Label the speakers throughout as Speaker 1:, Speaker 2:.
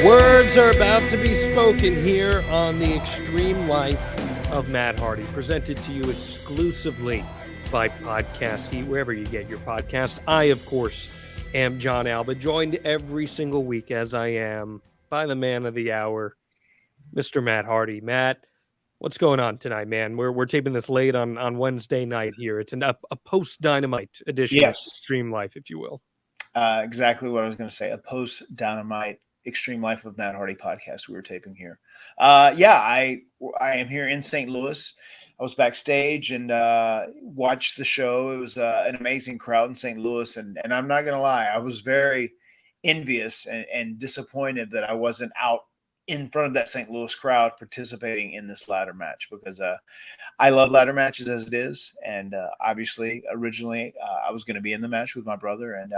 Speaker 1: Words are about to be spoken here on the Extreme Life of Matt Hardy, presented to you exclusively by Podcast Heat, wherever you get your podcast. I, of course, am Jon Alba, joined every single week, as I am, by the man of the hour, Mr. Matt Hardy. Matt, what's going on tonight, man? We're taping this late on Wednesday night here. It's a post-Dynamite edition of Extreme Life, if you will.
Speaker 2: Exactly what I was going to say, a post-Dynamite Extreme Life of Matt Hardy podcast we were taping here. I am here in St. Louis. I was backstage and watched the show. It was an amazing crowd in St. Louis, and I'm not going to lie, I was very envious and disappointed that I wasn't out in front of that St. Louis crowd participating in this ladder match, because I love ladder matches as it is, and obviously originally I was going to be in the match with my brother, and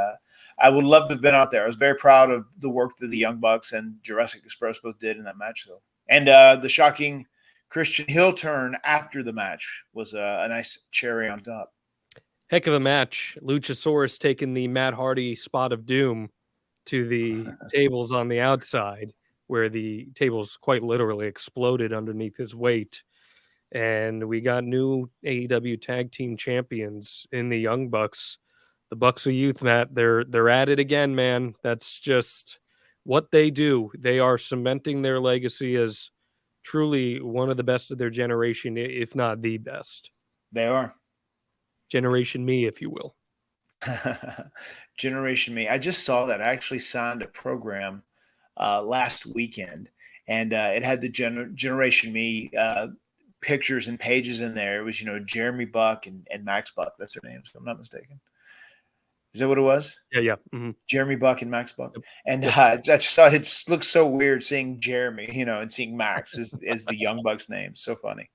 Speaker 2: I would love to have been out there. I was very proud of the work that the Young Bucks and Jurassic Express both did in that match, though. And the shocking Christian heel turn after the match was a nice cherry on top.
Speaker 1: Heck of a match. Luchasaurus taking the Matt Hardy spot of doom to the tables on the outside, where the tables quite literally exploded underneath his weight. And we got new AEW tag team champions in the Young Bucks. The Bucks of Youth, Matt, they're at it again, man. That's just what they do. They are cementing their legacy as truly one of the best of their generation, if not the best.
Speaker 2: They are.
Speaker 1: Generation Me, if you will.
Speaker 2: Generation Me. I just saw that. I actually signed a program last weekend, and it had the Generation Me pictures and pages in there. It was, Jeremy Buck and Max Buck. That's their names, if I'm not mistaken. Is that what it was?
Speaker 1: Yeah. Mm-hmm.
Speaker 2: Jeremy Buck and Max Buck. Yep. And I just thought it looks so weird seeing Jeremy, and seeing Max is the Young Bucks name. So funny.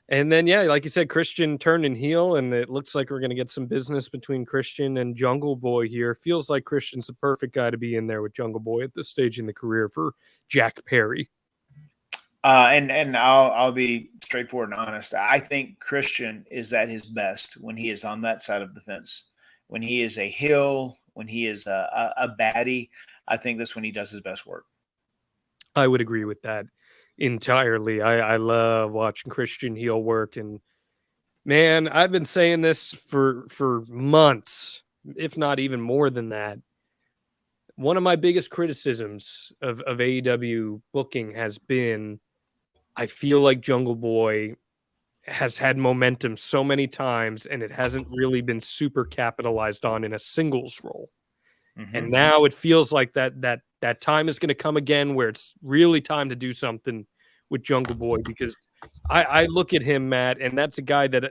Speaker 1: And then, yeah, like you said, Christian turning heel, and it looks like we're going to get some business between Christian and Jungle Boy here. Feels like Christian's the perfect guy to be in there with Jungle Boy at this stage in the career for Jack Perry.
Speaker 2: And I'll be straightforward and honest. I think Christian is at his best when he is on that side of the fence. When he is a heel, when he is a baddie, I think that's when he does his best work.
Speaker 1: I would agree with that entirely. I love watching Christian heel work, and man, I've been saying this for months, if not even more than that. One of my biggest criticisms of AEW booking has been, I feel like Jungle Boy has had momentum so many times, and it hasn't really been super capitalized on in a singles role. Mm-hmm. And now it feels like that time is going to come again, where it's really time to do something with Jungle Boy, because I look at him, Matt, and that's a guy that,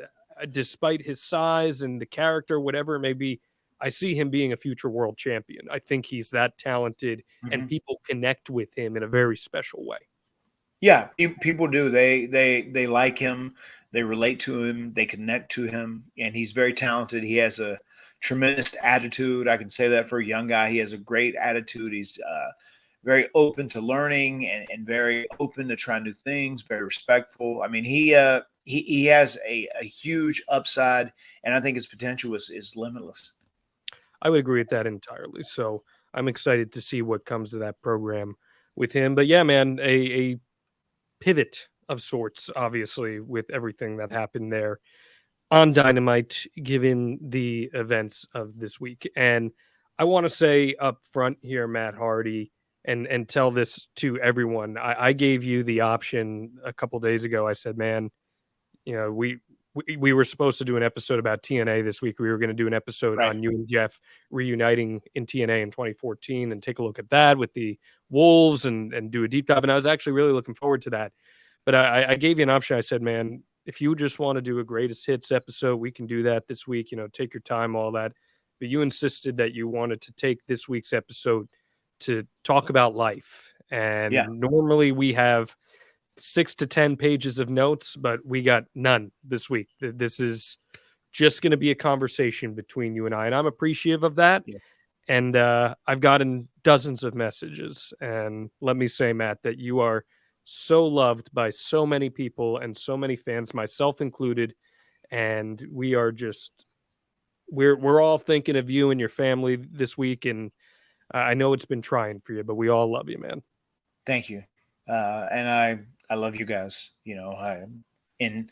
Speaker 1: despite his size and the character, whatever it may be, I see him being a future world champion. I think he's that talented, mm-hmm. and people connect with him in a very special way.
Speaker 2: Yeah, people do. They like him. They relate to him. They connect to him, and he's very talented. He has a tremendous attitude. I can say that for a young guy. He has a great attitude. He's very open to learning and very open to trying new things, very respectful. I mean, he has a huge upside, and I think his potential is limitless.
Speaker 1: I would agree with that entirely. So I'm excited to see what comes of that program with him. But yeah, man, a pivot of sorts, obviously, with everything that happened there on Dynamite, given the events of this week. And I want to say up front here, Matt Hardy, and tell this to everyone. I gave you the option a couple days ago. I said, man, we were supposed to do an episode about TNA this week. We were going to do an episode on you and Jeff reuniting in TNA in 2014 and take a look at that with the Wolves and do a deep dive. And I was actually really looking forward to that. But I gave you an option. I said, man, if you just want to do a greatest hits episode, we can do that this week. Take your time, all that. But you insisted that you wanted to take this week's episode to talk about life And
Speaker 2: Yeah.
Speaker 1: normally we have 6 to 10 pages of notes, but we got none this week. This is just going to be a conversation between you and I, and I'm appreciative of that.
Speaker 2: Yeah.
Speaker 1: And I've gotten dozens of messages, and let me say, Matt, that you are so loved by so many people and so many fans, myself included, and we are just we're all thinking of you and your family this week, and I know it's been trying for you, but we all love you, man.
Speaker 2: Thank you. And I love you guys. In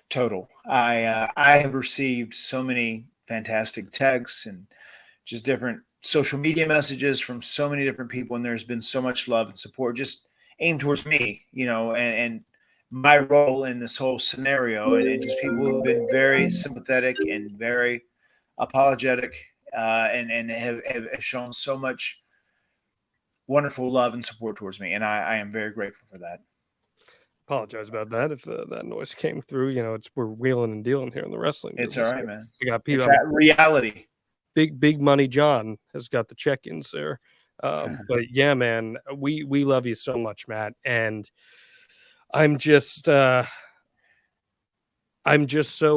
Speaker 2: total, I have received so many fantastic texts and just different social media messages from so many different people, and there's been so much love and support just aimed towards me, and my role in this whole scenario, and just people who've been very sympathetic and very apologetic, and have shown so much wonderful love and support towards me, and I am very grateful for that.
Speaker 1: Apologize about that if that noise came through. We're wheeling and dealing here in the wrestling
Speaker 2: It's all
Speaker 1: business.
Speaker 2: right, man.
Speaker 1: We got
Speaker 2: It's
Speaker 1: people.
Speaker 2: that reality.
Speaker 1: Big money John has got the check-ins there. But yeah, man, we love you so much, Matt, and I'm just so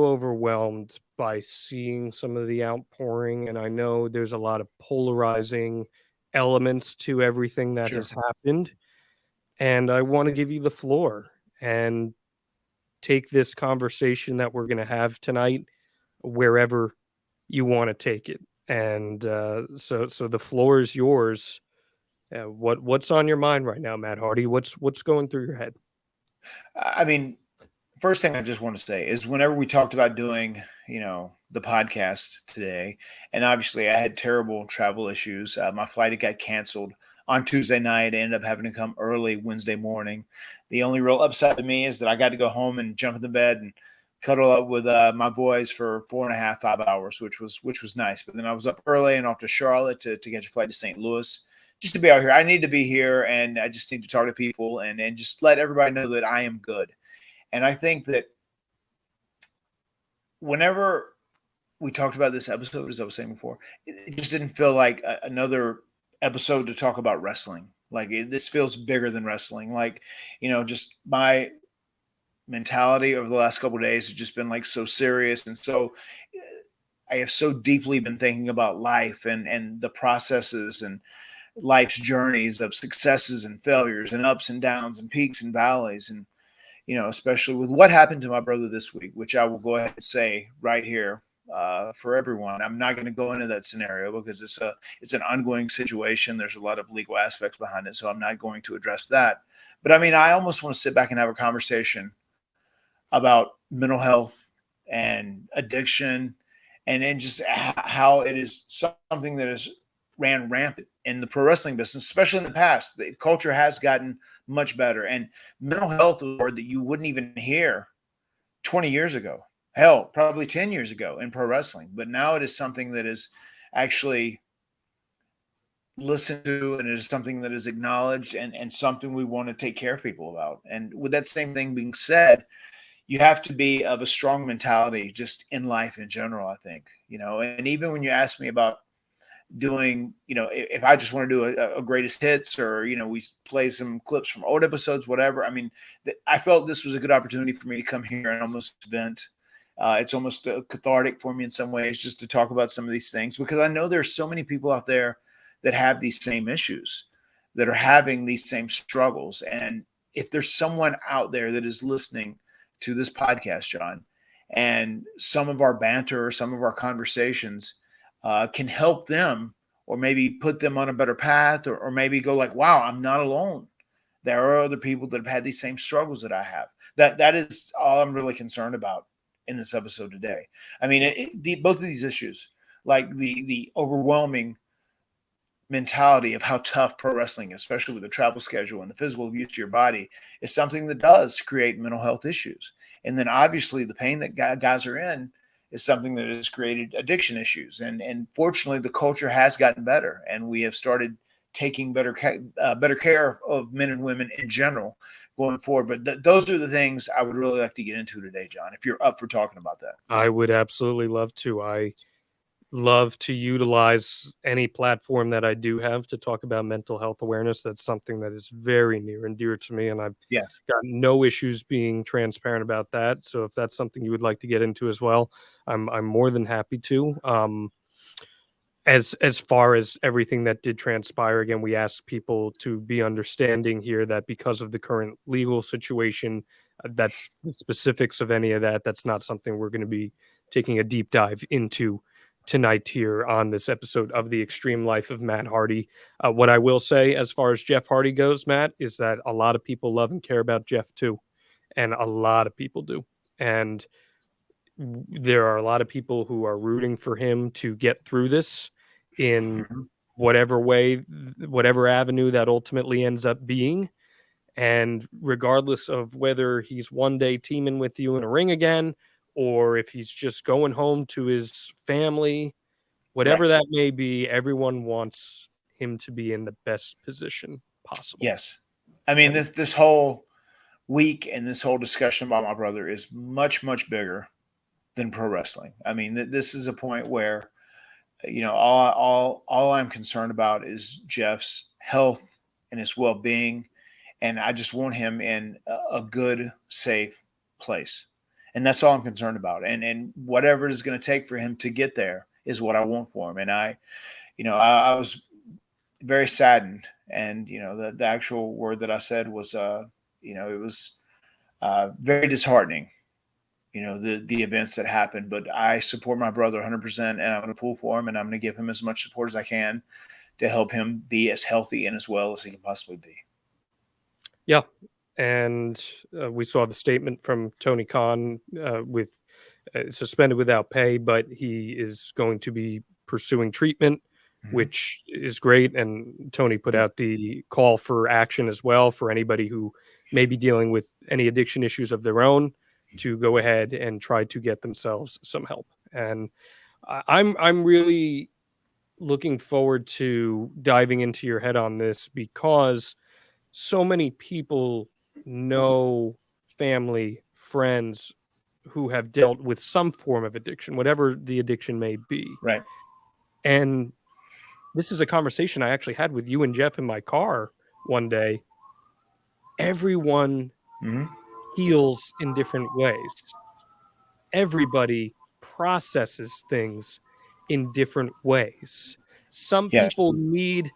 Speaker 1: overwhelmed by seeing some of the outpouring, and I know there's a lot of polarizing elements to everything that
Speaker 2: Sure.
Speaker 1: has happened, and I want to give you the floor and take this conversation that we're going to have tonight wherever you want to take it. And so the floor is yours. What's on your mind right now, Matt Hardy? What's going through your head?
Speaker 2: I mean, first thing I just want to say is whenever we talked about doing, the podcast today, and obviously I had terrible travel issues. My flight got canceled on Tuesday night. I ended up having to come early Wednesday morning. The only real upside to me is that I got to go home and jump in the bed and cuddle up with my boys for 4.5, 5 hours, which was nice. But then I was up early and off to Charlotte to catch a flight to St. Louis just to be out here. I need to be here, and I just need to talk to people and just let everybody know that I am good. And I think that whenever we talked about this episode, as I was saying before, it just didn't feel like another episode to talk about wrestling. Like this feels bigger than wrestling. Like, just my mentality over the last couple of days has just been like so serious. And so I have so deeply been thinking about life and the processes and life's journeys of successes and failures and ups and downs and peaks and valleys. And, especially with what happened to my brother this week, which I will go ahead and say right here for everyone. I'm not going to go into that scenario because it's an ongoing situation. There's a lot of legal aspects behind it, so I'm not going to address that. But I mean, I almost want to sit back and have a conversation about mental health and addiction, and just how it is something that is ran rampant in the pro wrestling business, especially in the past. The culture has gotten much better, and mental health is a word that you wouldn't even hear 20 years ago. Hell, probably 10 years ago in pro wrestling. But now it is something that is actually listened to, and it is something that is acknowledged, and something we want to take care of people about. And with that same thing being said, you have to be of a strong mentality just in life in general, I think. And even when you ask me about doing, if I just want to do a greatest hits, or, we play some clips from old episodes, whatever. I mean, I felt this was a good opportunity for me to come here and almost vent. It's almost cathartic for me in some ways just to talk about some of these things, because I know there's so many people out there that have these same issues, that are having these same struggles. And if there's someone out there that is listening to this podcast, John, and some of our banter or some of our conversations can help them, or maybe put them on a better path, or maybe go like, wow, I'm not alone. There are other people that have had these same struggles that I have. That is all I'm really concerned about in this episode today. I mean, both of these issues, like the overwhelming mentality of how tough pro wrestling is, especially with the travel schedule and the physical abuse to your body, is something that does create mental health issues. And then obviously the pain that guys are in is something that has created addiction issues. And fortunately, the culture has gotten better, and we have started taking better care of men and women in general going forward. But those are the things I would really like to get into today, John, if you're up for talking about that.
Speaker 1: I would absolutely love to. love to utilize any platform that I do have to talk about mental health awareness. That's something that is very near and dear to me, and I've
Speaker 2: Yes.
Speaker 1: got no issues being transparent about that. So if that's something you would like to get into as well, I'm more than happy to. As far as everything that did transpire, again, we asked people to be understanding here that because of the current legal situation, that's the specifics of any of that. That's not something we're going to be taking a deep dive into tonight here on this episode of The Extreme Life of Matt Hardy. What I will say as far as Jeff Hardy goes, Matt, is that a lot of people love and care about Jeff too, and a lot of people do. And there are a lot of people who are rooting for him to get through this in
Speaker 2: Mhm.
Speaker 1: whatever way, whatever avenue that ultimately ends up being. And regardless of whether he's one day teaming with you in a ring again, or if he's just going home to his family,
Speaker 2: Right.
Speaker 1: whatever that may be, everyone wants him to be in the best position possible.
Speaker 2: Yes. I mean,
Speaker 1: And
Speaker 2: this whole week and this whole discussion about my brother is much bigger than pro wrestling. I mean, this is a point where, all I'm concerned about is Jeff's health and his well being, and I just want him in a good, safe place, and that's all I'm concerned about. And whatever it is going to take for him to get there is what I want for him. And I was very saddened, and the actual word that I said was, it was very disheartening, the events that happened. But I support my brother 100%, and I'm going to pull for him, and I'm going to give him as much support as I can to help him be as healthy and as well as he can possibly be.
Speaker 1: yeah, and we saw the statement from Tony Khan with suspended without pay, but he is going to be pursuing treatment,
Speaker 2: Mm-hmm.
Speaker 1: which is great. And Tony put
Speaker 2: Yeah.
Speaker 1: out the call for action as well for anybody who may be dealing with any addiction issues of their own to go ahead and try to get themselves some help. And I'm really looking forward to diving into your head on this because so many people know family, friends who have dealt with some form of addiction, whatever the addiction may be.
Speaker 2: Right.
Speaker 1: And this is a conversation I actually had with you and Jeff in my car one day. Everyone
Speaker 2: Mm-hmm.
Speaker 1: heals in different ways. Everybody processes things in different ways. Some
Speaker 2: Yes.
Speaker 1: people need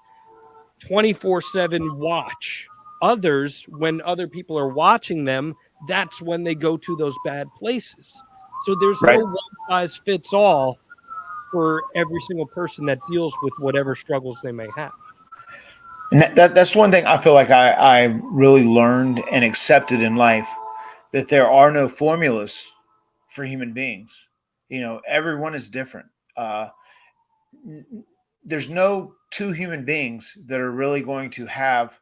Speaker 1: 24/7 watch. Others, when other people are watching them, that's when they go to those bad places. So there's no
Speaker 2: Right.
Speaker 1: one size fits all for every single person that deals with whatever struggles they may have.
Speaker 2: And that's one thing I feel like I've really learned and accepted in life, that there are no formulas for human beings. Everyone is different. There's no two human beings that are really going to have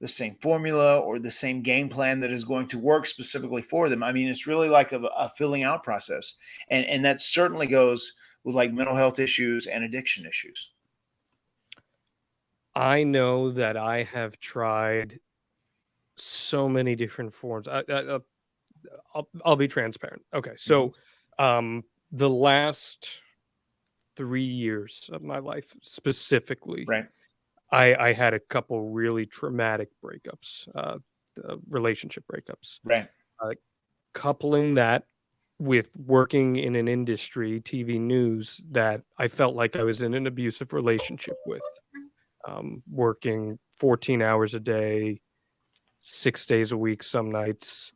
Speaker 2: the same formula or the same game plan that is going to work specifically for them. I mean, it's really like a filling out process. And that certainly goes with like mental health issues and addiction issues.
Speaker 1: I know that I have tried so many different forms. I'll be transparent. Okay, so the last 3 years of my life specifically,
Speaker 2: Right.
Speaker 1: I had a couple really traumatic breakups, relationship breakups.
Speaker 2: Right.
Speaker 1: Coupling that with working in an industry, TV news, that I felt like I was in an abusive relationship with, working 14 hours a day, 6 days a week, some nights,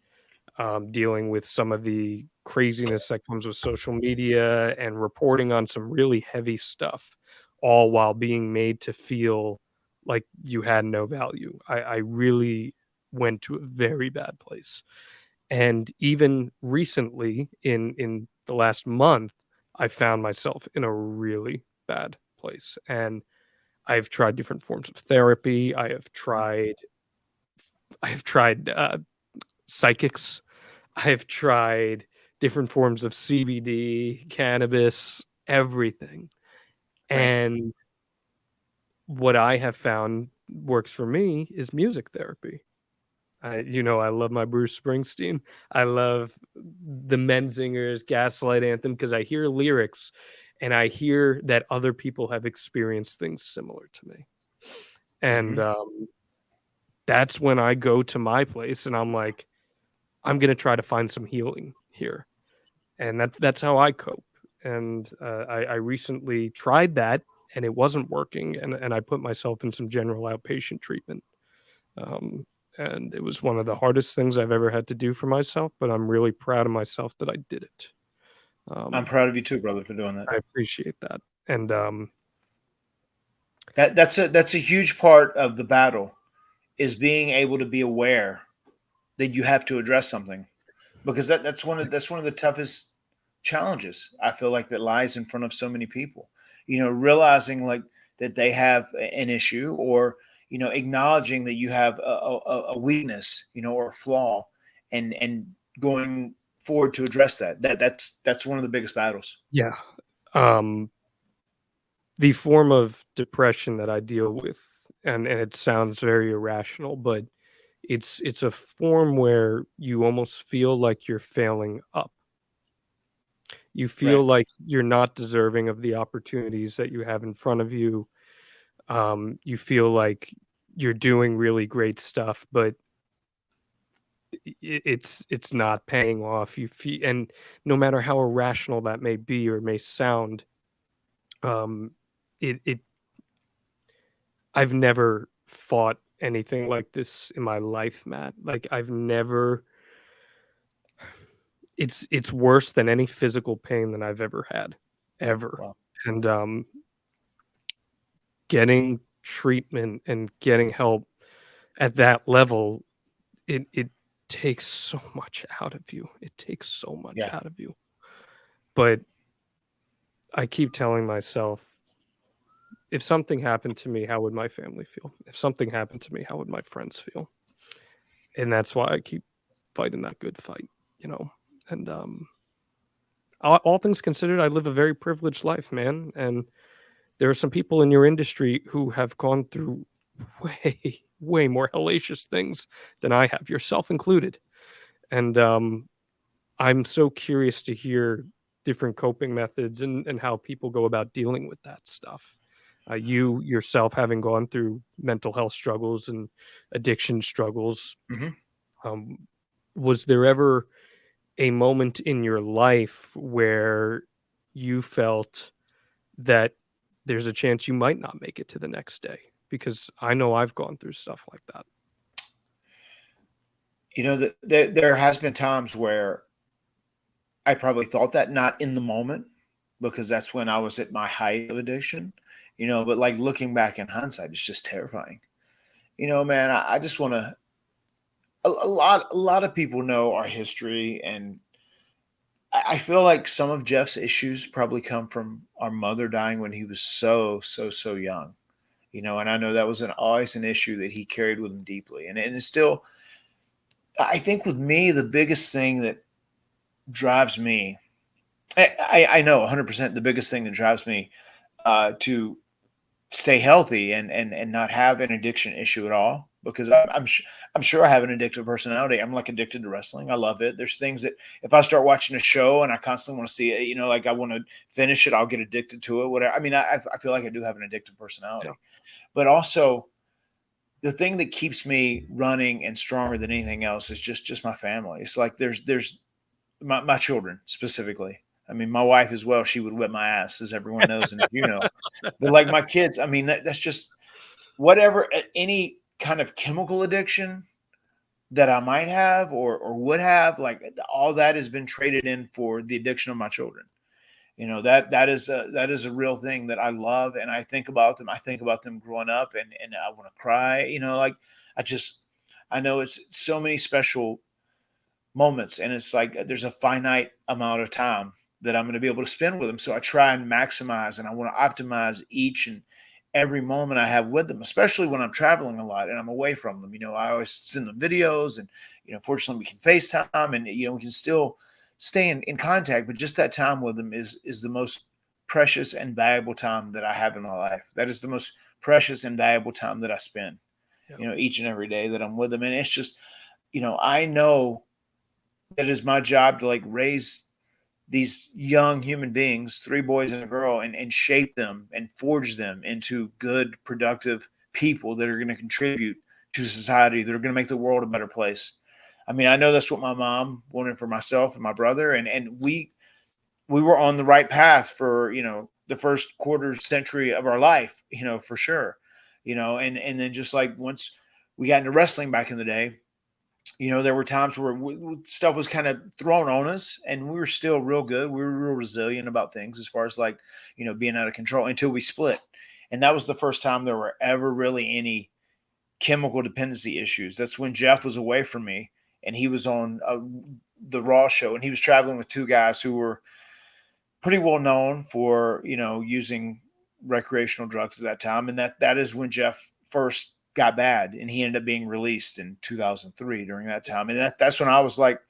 Speaker 1: dealing with some of the craziness that comes with social media and reporting on some really heavy stuff, all while being made to feel like you had no value. I really went to a very bad place. And even recently, in the last month, I found myself in a really bad place. And I've tried different forms of therapy. I have tried psychics. I've tried different forms of CBD, cannabis, everything.
Speaker 2: Right.
Speaker 1: And what I have found works for me is music therapy. I love my Bruce Springsteen. I love the Menzingers, Gaslight Anthem, because I hear lyrics and I hear that other people have experienced things similar to me. And that's when I go to my place and I'm like, I'm going to try to find some healing here. And that's how I cope. And I recently tried that and it wasn't working. And I put myself in some general outpatient treatment. Um, and it was one of the hardest things I've ever had to do for myself, but I'm really proud of myself that I did it.
Speaker 2: I'm proud of you too, brother, for doing that.
Speaker 1: I appreciate that. And
Speaker 2: That's a huge part of the battle, is being able to be aware that you have to address something, because that's one of the toughest challenges I feel like that lies in front of so many people. Realizing like that they have an issue, or acknowledging that you have a weakness, or a flaw, and going forward to address that. That's one of the biggest battles.
Speaker 1: yeah. The form of depression that I deal with, and it sounds very irrational, but it's a form where you almost feel like you're failing up. You feel
Speaker 2: Right.
Speaker 1: like you're not deserving of the opportunities that you have in front of you. You feel like you're doing really great stuff, but it's not paying off. You feel, and no matter how irrational that may be or may sound, it I've never fought anything like this in my life, Matt. Like I've never it's worse than any physical pain that I've ever had, ever.
Speaker 2: Wow.
Speaker 1: And getting treatment and getting help at that level, it takes so much out of you. It takes so much
Speaker 2: Yeah.
Speaker 1: out of you. But I keep telling myself, if something happened to me, how would my family feel? If something happened to me, how would my friends feel? And that's why I keep fighting that good fight, you know. And all things considered, I live a very privileged life, man. And there are some people in your industry who have gone through way more hellacious things than I have, yourself included. And I'm so curious to hear different coping methods and how people go about dealing with that stuff. You yourself having gone through mental health struggles and addiction struggles,
Speaker 2: Hmm.
Speaker 1: um, was there ever a moment in your life where you felt that there's a chance you might not make it to the next day? Because I know I've gone through stuff like that.
Speaker 2: There has been times where I probably thought that, not in the moment, because that's when I was at my height of addiction, but like looking back in hindsight, it's just terrifying. Man, I just want to, a lot of people know our history, and I feel like some of Jeff's issues probably come from our mother dying when he was so young, and I know that was always an issue that he carried with him deeply. And it's still, I think with me, the biggest thing that drives me, I know 100% the biggest thing that drives me to stay healthy and not have an addiction issue at all, because I'm sure I have an addictive personality. I'm like addicted to wrestling. I love it. There's things that if I start watching a show and I constantly want to see it, like I want to finish it, I'll get addicted to it. Whatever. I mean, I feel like I do have an addictive
Speaker 1: Yeah.
Speaker 2: personality, but also the thing that keeps me running and stronger than anything else is just my family. It's like there's my children specifically. I mean, my wife as well. She would whip my ass, as everyone knows, and but like my kids, I mean, that's just whatever, any kind of chemical addiction that I might have or would have, like all that has been traded in for the addiction of my children. That is a real thing that I love, and I think about them. I think about them growing up, and I want to cry. Like I know it's so many special moments, and it's like there's a finite amount of time that I'm going to be able to spend with them. So I try and maximize, and I want to optimize each and every moment I have with them, especially when I'm traveling a lot and I'm away from them. I always send them videos, and fortunately we can FaceTime, and we can still stay in contact. But just that time with them is the most precious and valuable time that I have in my life. That is the most precious and valuable time that I spend,
Speaker 1: Yeah.
Speaker 2: each and every day that I'm with them. And it's just, I know that is my job to like raise these young human beings, 3 boys and a girl, and shape them and forge them into good, productive people that are going to contribute to society, that are going to make the world a better place. I mean, I know that's what my mom wanted for myself and my brother, and we were on the right path for, the first quarter century of our life, for sure. And then just like once we got into wrestling back in the day, there were times where stuff was kind of thrown on us, and we were still real good. We were real resilient about things as far as like, being out of control until we split. And that was the first time there were ever really any chemical dependency issues. That's when Jeff was away from me, and he was on the Raw show, and he was traveling with 2 guys who were pretty well known for, using recreational drugs at that time. And that is when Jeff first got bad, and he ended up being released in 2003 during that time. And that's when I was like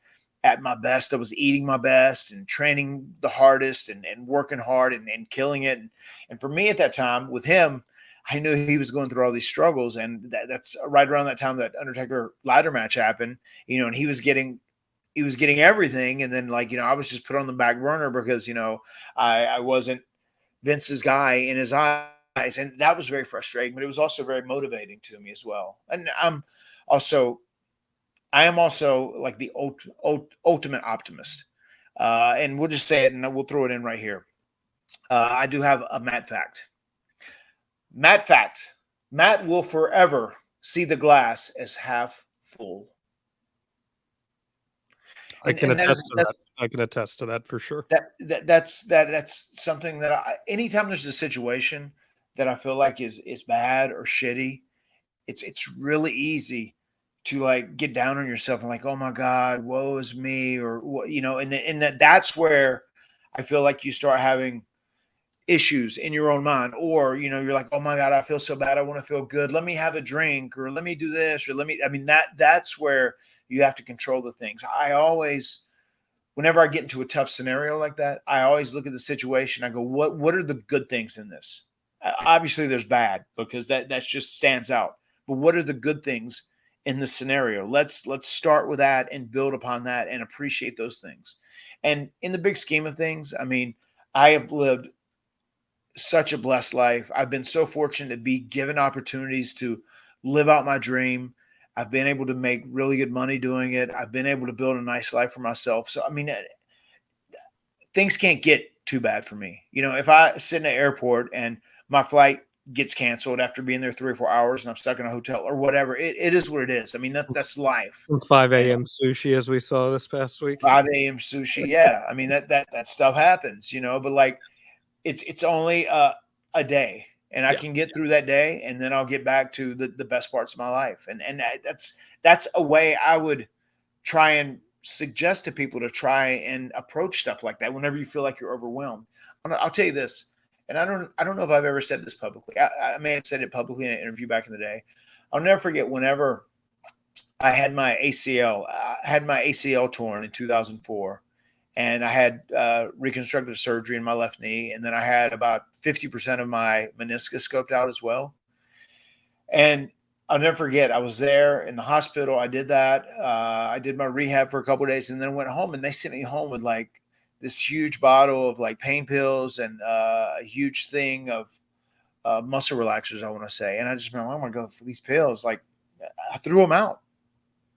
Speaker 2: at my best. I was eating my best and training the hardest, and working hard, and killing it. And for me at that time with him, I knew he was going through all these struggles. And that's right around that time that Undertaker ladder match happened, and he was getting everything. And then, like, I was just put on the back burner because, I wasn't Vince's guy in his eyes. And that was very frustrating, but it was also very motivating to me as well. And I am also like the ultimate optimist. And we'll just say it, and we'll throw it in right here. I do have a Matt fact. Matt will forever see the glass as half full.
Speaker 1: I can attest to that. I can attest to that for sure.
Speaker 2: That's something that anytime there's a situation that I feel like is bad or shitty, it's really easy to like get down on yourself and like, oh my God, woe is me, or what, and that's where I feel like you start having issues in your own mind, or you're like, oh my God, I feel so bad, I want to feel good, let me have a drink, or let me do this, or that's where you have to control the things. I always, whenever I get into a tough scenario like that, I always look at the situation. I go, what are the good things in this? Obviously there's bad, because that's just stands out, but what are the good things in the scenario? Let's start with that and build upon that and appreciate those things. And in the big scheme of things, I mean, I have lived such a blessed life. I've been so fortunate to be given opportunities to live out my dream. I've been able to make really good money doing it. I've been able to build a nice life for myself. So, I mean, things can't get too bad for me. If I sit in an airport and my flight gets canceled after being there 3 or 4 hours and I'm stuck in a hotel or whatever, it is what it is. I mean, that's life.
Speaker 1: 5 a.m. sushi, as we saw this past week.
Speaker 2: 5 a.m. sushi. Yeah. I mean, that stuff happens, but like, it's only a day, and I can get through that day, and then I'll get back to the best parts of my life. And that's a way I would try and suggest to people to try and approach stuff like that whenever you feel like you're overwhelmed. I'll tell you this, and I don't know if I've ever said this publicly. I may have said it publicly in an interview back in the day. I'll never forget whenever I had my ACL torn in 2004. And I had reconstructive surgery in my left knee. And then I had about 50% of my meniscus scoped out as well. And I'll never forget, I was there in the hospital. I did that. I did my rehab for a couple of days, and then went home, and they sent me home with like this huge bottle of like pain pills and a huge thing of muscle relaxers, I want to say. And I just went, oh my God, for these pills. Like, I threw them out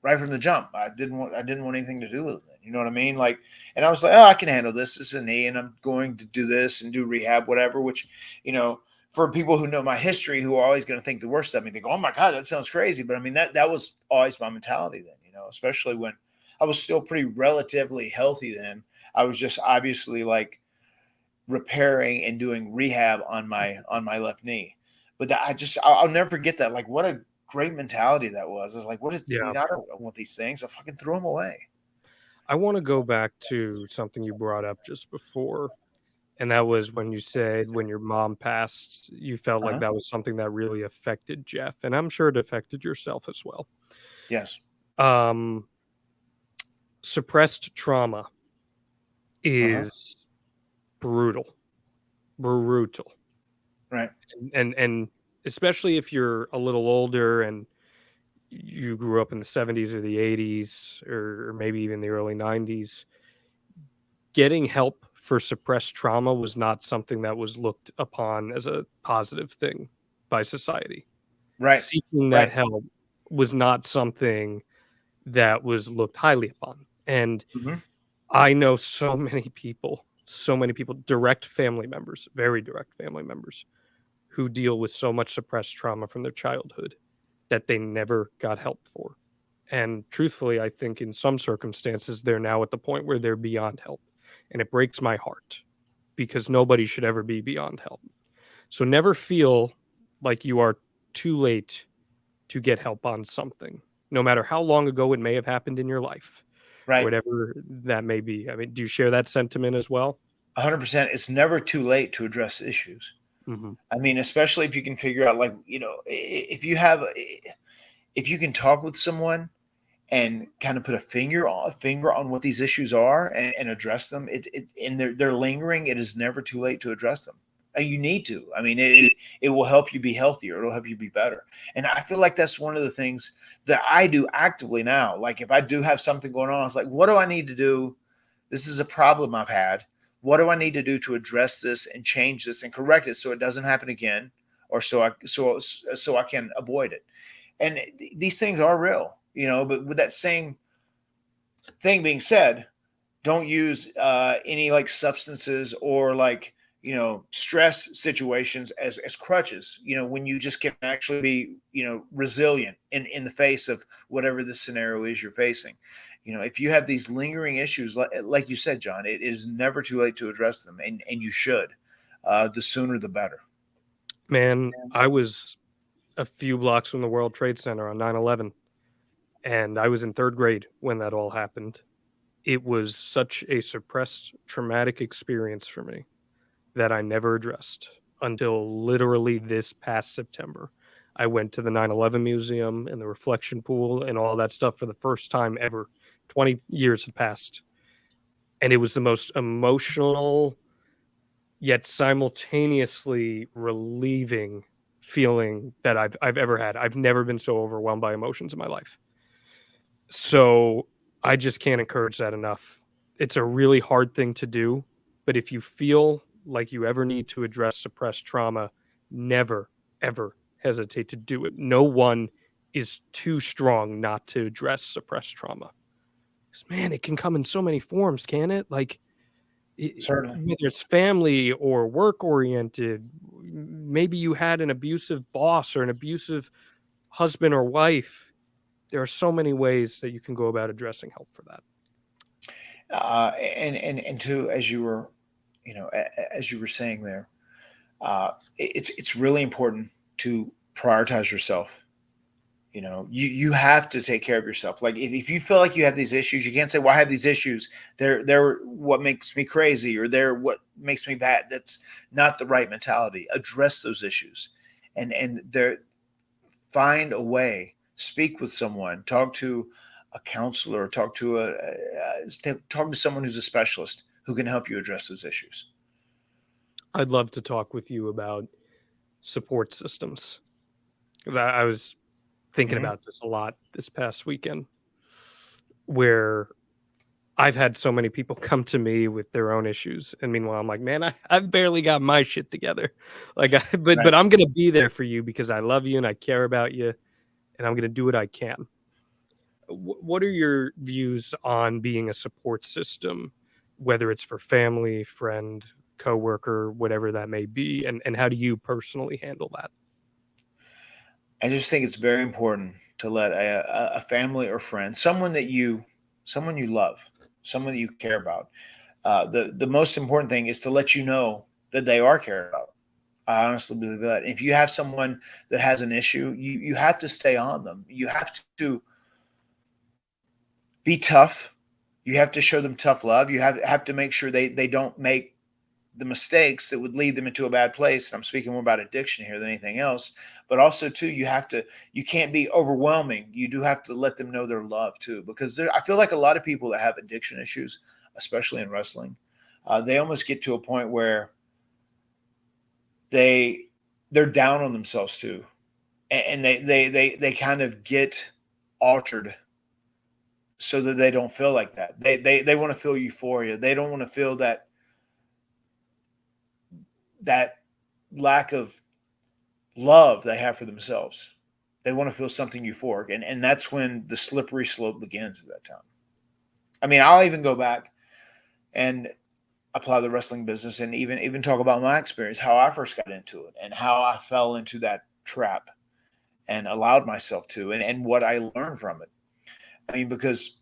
Speaker 2: right from the jump. I didn't want anything to do with it. You know what I mean? Like, and I was like, oh, I can handle this. This is a knee, and I'm going to do this and do rehab, whatever, which, for people who know my history, who are always going to think the worst of me, they go, oh my God, that sounds crazy. But I mean, that was always my mentality then, especially when I was still pretty relatively healthy then. I was just obviously like repairing and doing rehab on my left knee. But I'll never forget that. Like, what a great mentality that was. I was like, what is, I don't want these things. I fucking threw them away.
Speaker 1: I want to go back to something you brought up just before, and that was when you said when your mom passed, you felt like that was something that really affected Jeff, and I'm sure it affected yourself as well.
Speaker 2: Yes.
Speaker 1: Suppressed trauma is brutal.
Speaker 2: Right.
Speaker 1: And especially if you're a little older and you grew up in the 70s or the 80s or maybe even the early 90s, getting help for suppressed trauma was not something that was looked upon as a positive thing by society.
Speaker 2: Right.
Speaker 1: Seeking that
Speaker 2: Right.
Speaker 1: help was not something that was looked highly upon. And
Speaker 2: Hmm.
Speaker 1: I know so many people, direct family members, very direct family members, who deal with so much suppressed trauma from their childhood that they never got help for. And truthfully, I think in some circumstances, they're now at the point where they're beyond help. And it breaks my heart because nobody should ever be beyond help. So never feel like you are too late to get help on something, no matter how long ago it may have happened in your life,
Speaker 2: Right.
Speaker 1: whatever that may be. I mean, do you share that sentiment as well?
Speaker 2: 100%. It's never too late to address issues.
Speaker 1: Hmm.
Speaker 2: I mean, especially if you can figure out, like, if you can talk with someone and kind of put a finger on what these issues are, and address them, and they're lingering, it is never too late to address them. You need to. I mean, it will help you be healthier. It'll help you be better. And I feel like that's one of the things that I do actively now. Like, if I do have something going on, it's like, what do I need to do? This is a problem I've had. What do I need to do to address this and change this and correct it so it doesn't happen again, or so I can avoid it? And these things are real, But with that same thing being said, don't use any like substances or like stress situations as crutches. When you just can actually be resilient in the face of whatever the scenario is you're facing. If you have these lingering issues, like you said, John, it is never too late to address them, and you should. The sooner the better.
Speaker 1: Man, I was a few blocks from the World Trade Center on 9/11, and I was in third grade when that all happened. It was such a suppressed traumatic experience for me that I never addressed until literally this past September. I went to the 9/11 museum and the reflection pool and all that stuff for the first time ever. 20 years had passed, and it was the most emotional yet simultaneously relieving feeling that I've ever had. I've never been so overwhelmed by emotions in my life. So I just can't encourage that enough. It's a really hard thing to do, but if you feel like you ever need to address suppressed trauma, never, ever hesitate to do it. No one is too strong not to address suppressed trauma. 'Cause, man, it can come in so many forms, can it? Like,
Speaker 2: Certainly.
Speaker 1: whether it's family or work oriented, maybe you had an abusive boss or an abusive husband or wife. There are so many ways that you can go about addressing help for that.
Speaker 2: And too, as you were saying there, it's really important to prioritize yourself. You have to take care of yourself. Like, if you feel like you have these issues, you can't say, well, I have these issues, they're what makes me crazy, or they're what makes me bad. That's not the right mentality. Address those issues, and there find a way. Speak with someone, talk to a counselor, talk to someone who's a specialist who can help you address those issues.
Speaker 1: I'd love to talk with you about support systems because I was thinking
Speaker 2: Hmm.
Speaker 1: about this a lot this past weekend, where I've had so many people come to me with their own issues, and meanwhile, I'm like, man, I've barely got my shit together. Like, but
Speaker 2: Right.
Speaker 1: I'm gonna be there for you because I love you and I care about you, and I'm gonna do what I can. What are your views on being a support system, whether it's for family, friend, coworker, whatever that may be, and how do you personally handle that?
Speaker 2: I just think it's very important to let a family or friend, someone you love, someone that you care about. The most important thing is to let you know that they are cared about. I honestly believe that. If you have someone that has an issue, you have to stay on them. You have to be tough. You have to show them tough love. You have to make sure they don't make the mistakes that would lead them into a bad place. And I'm speaking more about addiction here than anything else. But also too, you can't be overwhelming. You do have to let them know their love too, because I feel like a lot of people that have addiction issues, especially in wrestling, they almost get to a point where they're down on themselves too, and they kind of get altered so that they don't feel like that. They want to feel euphoria. They don't want to feel that lack of love they have for themselves. They want to feel something euphoric. And that's when the slippery slope begins at that time. I mean, I'll even go back and apply the wrestling business and even talk about my experience, how I first got into it and how I fell into that trap and allowed myself to, and what I learned from it. I mean, because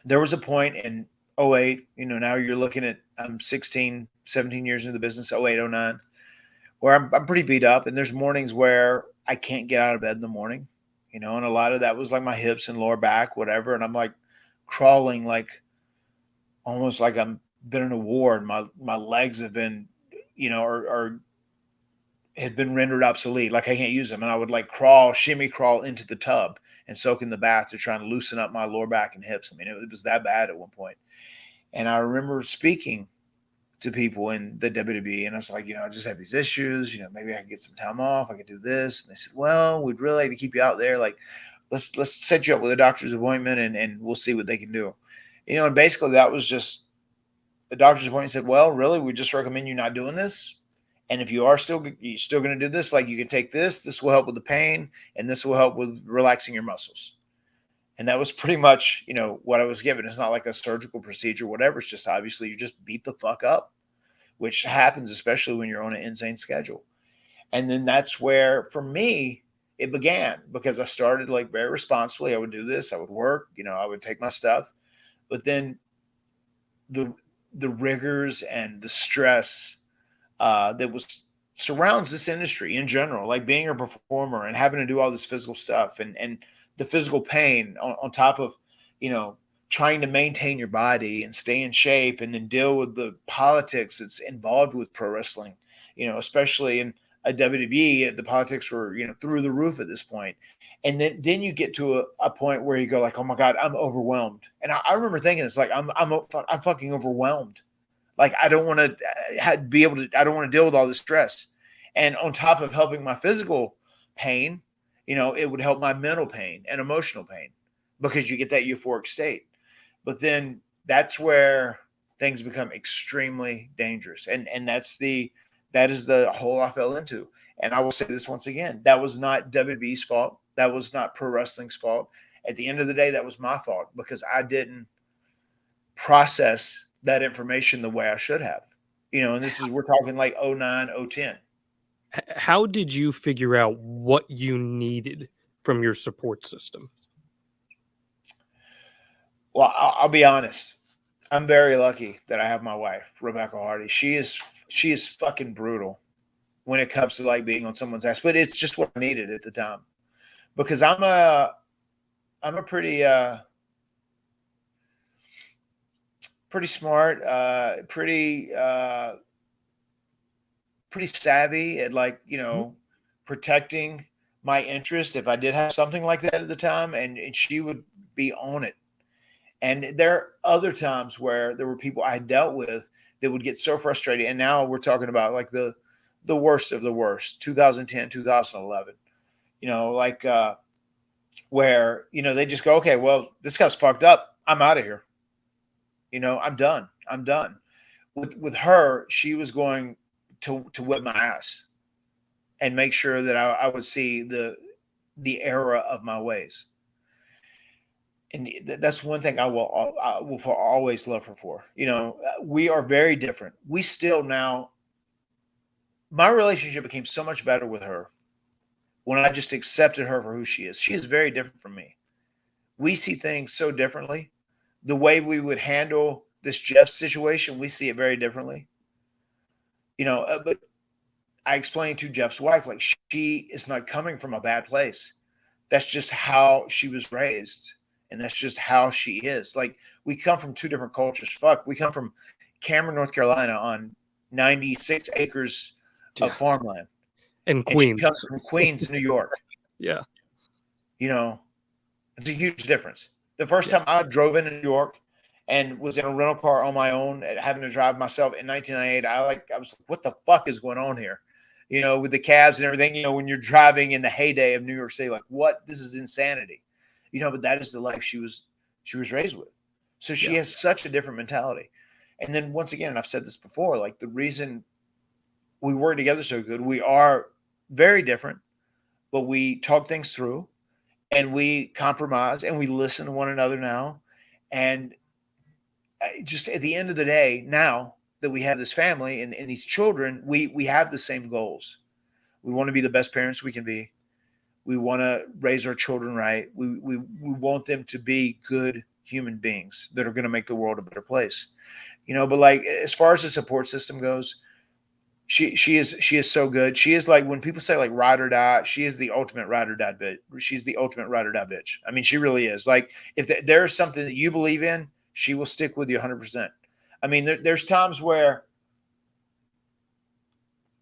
Speaker 2: there was a point in '08, now you're looking at, I'm 16, 17 years into the business, '08, '09, where I'm pretty beat up. And there's mornings where I can't get out of bed in the morning, and a lot of that was like my hips and lower back, whatever. And I'm like crawling, like almost like I'm been in a war, and my legs have been, or had been rendered obsolete. Like I can't use them. And I would like shimmy crawl into the tub and soak in the bath to try and loosen up my lower back and hips. I mean, it was that bad at one point. And I remember speaking to people in the WWE, and I was like, I just have these issues, maybe I can get some time off. I could do this. And they said, well, we'd really like to keep you out there. Like, let's set you up with a doctor's appointment and we'll see what they can do. And basically that was just the doctor's appointment. Said, well, really, we just recommend you not doing this. And if you're still going to do this, like you can take this. This will help with the pain, and this will help with relaxing your muscles. And that was pretty much, what I was given. It's not like a surgical procedure, whatever. It's just obviously you just beat the fuck up, which happens especially when you're on an insane schedule. And then that's where, for me, it began, because I started like very responsibly. I would do this. I would work. I would take my stuff, but then the rigors and the stress that surrounds this industry in general, like being a performer and having to do all this physical stuff and the physical pain on top of, trying to maintain your body and stay in shape, and then deal with the politics that's involved with pro wrestling, especially in a WWE, the politics were, through the roof at this point. And then you get to a point where you go like, oh my God, I'm overwhelmed. And I remember thinking, it's like, I'm fucking overwhelmed. Like, I don't want to I don't want to deal with all this stress. And on top of helping my physical pain, it would help my mental pain and emotional pain, because you get that euphoric state. But then that's where things become extremely dangerous. And that is the hole I fell into. And I will say this once again, that was not WWE's fault. That was not pro wrestling's fault. At the end of the day, that was my fault, because I didn't process that information the way I should have. And we're talking like '09, '10.
Speaker 1: How did you figure out what you needed from your support system?
Speaker 2: Well, I'll be honest. I'm very lucky that I have my wife, Rebecca Hardy. She is fucking brutal when it comes to like being on someone's ass, but it's just what I needed at the time, because I'm a pretty smart, pretty savvy at like, protecting my interest if I did have something like that at the time, and she would be on it. And there are other times where there were people I dealt with that would get so frustrated. And now we're talking about like the worst of the worst, 2010, 2011, where, they just go, okay, well, this guy's fucked up. I'm out of here. I'm done. With her, she was going to whip my ass and make sure that I would see the error of my ways. And that's one thing I will always love her for. We are very different. We still now, my relationship became so much better with her when I just accepted her for who she is. She is very different from me. We see things so differently. The way we would handle this Jeff situation, we see it very differently. But I explained to Jeff's wife, like, she is not coming from a bad place. That's just how she was raised. And that's just how she is. Like, we come from two different cultures. Fuck, we come from Cameron, North Carolina, on 96 acres of farmland.
Speaker 1: And Queens.
Speaker 2: She comes from Queens, New York.
Speaker 1: Yeah.
Speaker 2: It's a huge difference. The first time I drove into New York and was in a rental car on my own, having to drive myself in 1998, I was like, what the fuck is going on here? With the cabs and everything, when you're driving in the heyday of New York City, like, what? This is insanity. But that is the life she she was raised with. So she
Speaker 1: Yeah.
Speaker 2: has such a different mentality. And then once again, and I've said this before, like the reason we work together so good, we are very different, but we talk things through and we compromise and we listen to one another now. And just at the end of the day, now that we have this family and these children, we have the same goals. We want to be the best parents we can be. We want to raise our children right. We want them to be good human beings that are going to make the world a better place. But like as far as the support system goes, she is so good. She is like when people say like ride or die, she is the ultimate ride or die bitch. She's the ultimate ride or die bitch. I mean, she really is. Like if there is something that you believe in, she will stick with you 100%. I mean, there's times where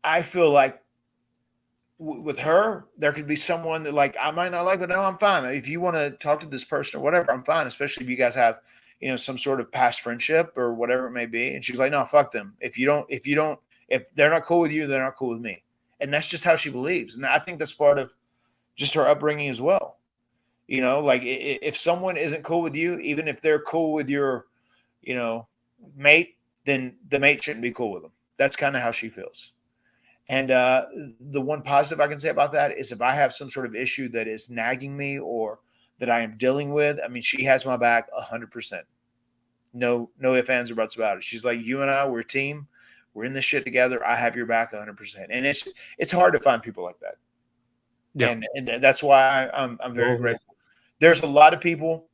Speaker 2: I feel like with her, there could be someone that like I might not like, but no, I'm fine. If you want to talk to this person or whatever, I'm fine. Especially if you guys have, some sort of past friendship or whatever it may be. And she's like, no, fuck them. If they're not cool with you, they're not cool with me. And that's just how she believes. And I think that's part of just her upbringing as well. Like if someone isn't cool with you, even if they're cool with your, you know, mate, then the mate shouldn't be cool with them. That's kind of how she feels. And the one positive I can say about that is if I have some sort of issue that is nagging me or that I am dealing with, I mean, she has my back 100%. No ifs, ands, or buts about it. She's like, you and I, we're a team. We're in this shit together. I have your back 100%. And it's hard to find people like that.
Speaker 1: Yeah.
Speaker 2: And that's why I'm very grateful. There's a lot of people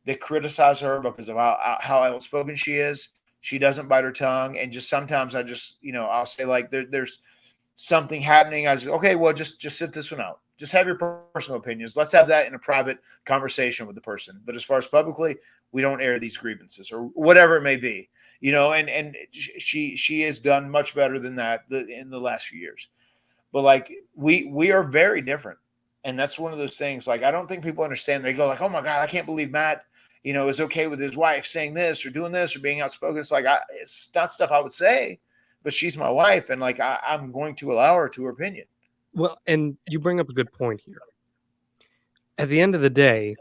Speaker 2: that criticize her because of how outspoken she is. She doesn't bite her tongue. And just sometimes I just, I'll say like there's something happening. I just, okay, well, just sit this one out. Just have your personal opinions. Let's have that in a private conversation with the person. But as far as publicly, we don't air these grievances or whatever it may be, and she has done much better than that in the last few years. But like we are very different. And that's one of those things. Like, I don't think people understand. They go like, oh my God, I can't believe Matt, is okay with his wife saying this or doing this or being outspoken. It's like, it's not stuff I would say, but she's my wife. And like, I'm going to allow her to her opinion.
Speaker 1: Well, and you bring up a good point here. At the end of the day,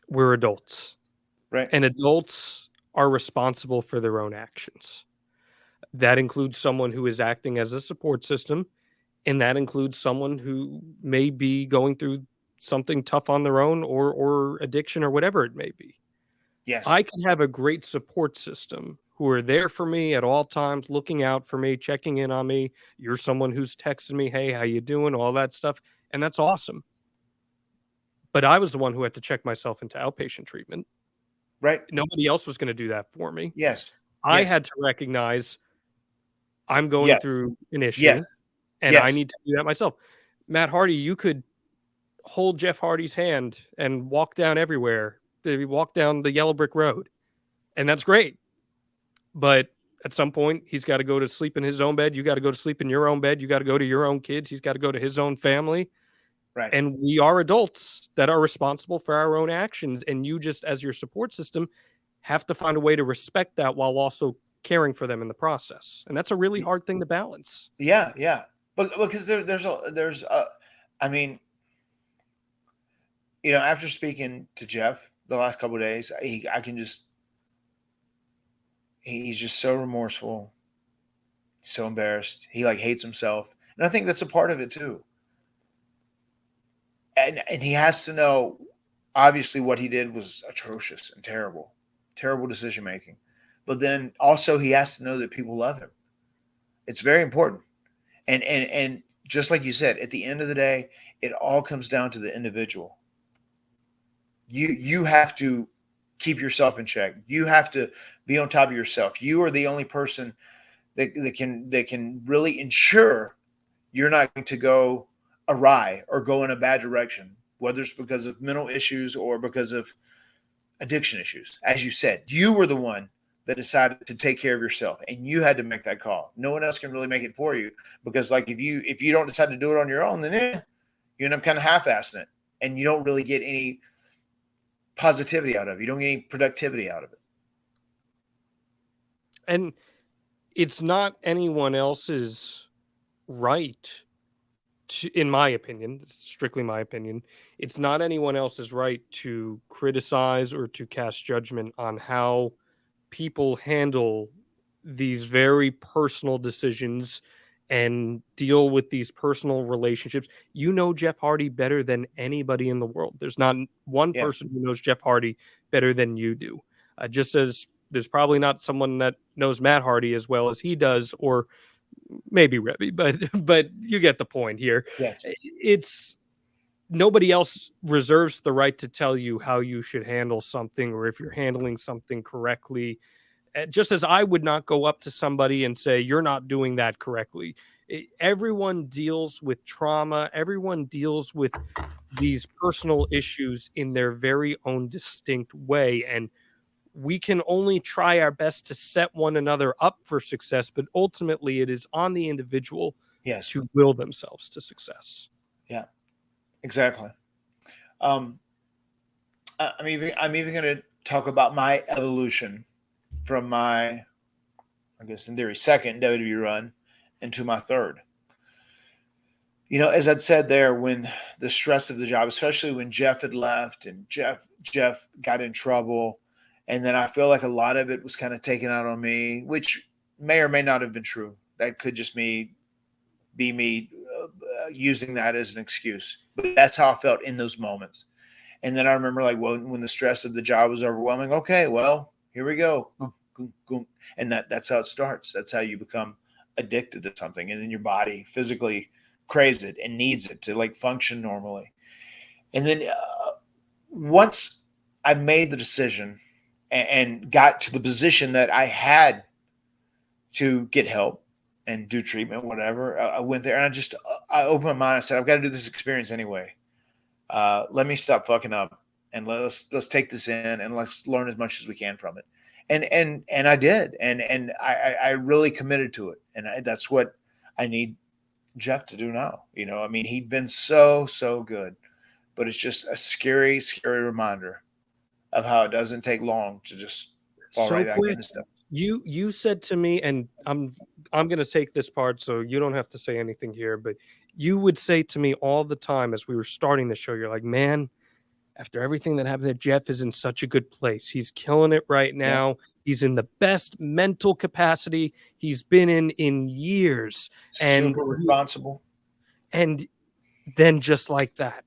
Speaker 1: we're adults.
Speaker 2: Right.
Speaker 1: And adults are responsible for their own actions. That includes someone who is acting as a support system, and that includes someone who may be going through something tough on their own or addiction or whatever it may be.
Speaker 2: Yes.
Speaker 1: I can have a great support system who are there for me at all times, looking out for me, checking in on me. You're someone who's texting me, hey, how you doing? All that stuff. And that's awesome. But I was the one who had to check myself into outpatient treatment.
Speaker 2: Right.
Speaker 1: Nobody else was going to do that for me.
Speaker 2: Yes.
Speaker 1: I had to recognize I'm going through an issue and I need to do that myself. Matt Hardy, you could hold Jeff Hardy's hand and walk down everywhere. Walk down the yellow brick road. And that's great. But at some point, he's got to go to sleep in his own bed. You got to go to sleep in your own bed. You got to go to your own kids. He's got to go to his own family.
Speaker 2: Right.
Speaker 1: And we are adults that are responsible for our own actions. And you just, as your support system, have to find a way to respect that while also caring for them in the process. And that's a really hard thing to balance.
Speaker 2: Yeah. Yeah. But because I mean, after speaking to Jeff the last couple of days, he's just so remorseful, so embarrassed. He like hates himself. And I think that's a part of it too. And he has to know, obviously, what he did was atrocious and terrible decision making. But then also he has to know that people love him. It's very important. And just like you said, at the end of the day, it all comes down to the individual. You have to keep yourself in check. You have to be on top of yourself. You are the only person that can really ensure you're not going to go awry or go in a bad direction, whether it's because of mental issues or because of addiction issues. As you said, you were the one that decided to take care of yourself, and you had to make that call. No one else can really make it for you, because like if you don't decide to do it on your own, then you end up kind of half-assing it, and you don't really get any positivity out of it. You don't get any productivity out of it.
Speaker 1: And it's not anyone else's right in my opinion, strictly my opinion, it's not anyone else's right to criticize or to cast judgment on how people handle these very personal decisions and deal with these personal relationships. You know Jeff Hardy better than anybody in the world. There's not one
Speaker 2: Yes.
Speaker 1: person who knows Jeff Hardy better than you do. Just as there's probably not someone that knows Matt Hardy as well as he does, or maybe Rebby, but you get the point here.
Speaker 2: Yes.
Speaker 1: It's nobody else reserves the right to tell you how you should handle something or if you're handling something correctly. Just as I would not go up to somebody and say, you're not doing that correctly. Everyone deals with trauma. Everyone deals with these personal issues in their very own distinct way. And we can only try our best to set one another up for success, but ultimately it is on the individual
Speaker 2: Yes.
Speaker 1: to will themselves to success.
Speaker 2: Yeah, exactly. I'm even going to talk about my evolution from my, I guess in theory, second WWE run into my third. You know, as I'd said there, when the stress of the job, especially when Jeff had left and Jeff got in trouble, and then I feel like a lot of it was kind of taken out on me, which may or may not have been true. That could just be me using that as an excuse. But that's how I felt in those moments. And then I remember, like, well, when the stress of the job was overwhelming, okay, well, here we go. And that's how it starts. That's how you become addicted to something. And then your body physically craves it and needs it to, like, function normally. And then once I made the decision and got to the position that I had to get help and do treatment, whatever, I went there and I opened my mind. I said, I've got to do this experience anyway. Let me stop fucking up and let's take this in and let's learn as much as we can from it. And I did. And I really committed to it. And that's what I need Jeff to do now. You know, I mean, he'd been so good, but it's just a scary reminder of how it doesn't take long to just fall right back into stuff.
Speaker 1: You said to me, and I'm going to take this part so you don't have to say anything here, but you would say to me all the time as we were starting the show, you're like, man, after everything that happened, Jeff is in such a good place. He's killing it right now. Yeah. He's in the best mental capacity he's been in years. And
Speaker 2: super responsible.
Speaker 1: And then just like that.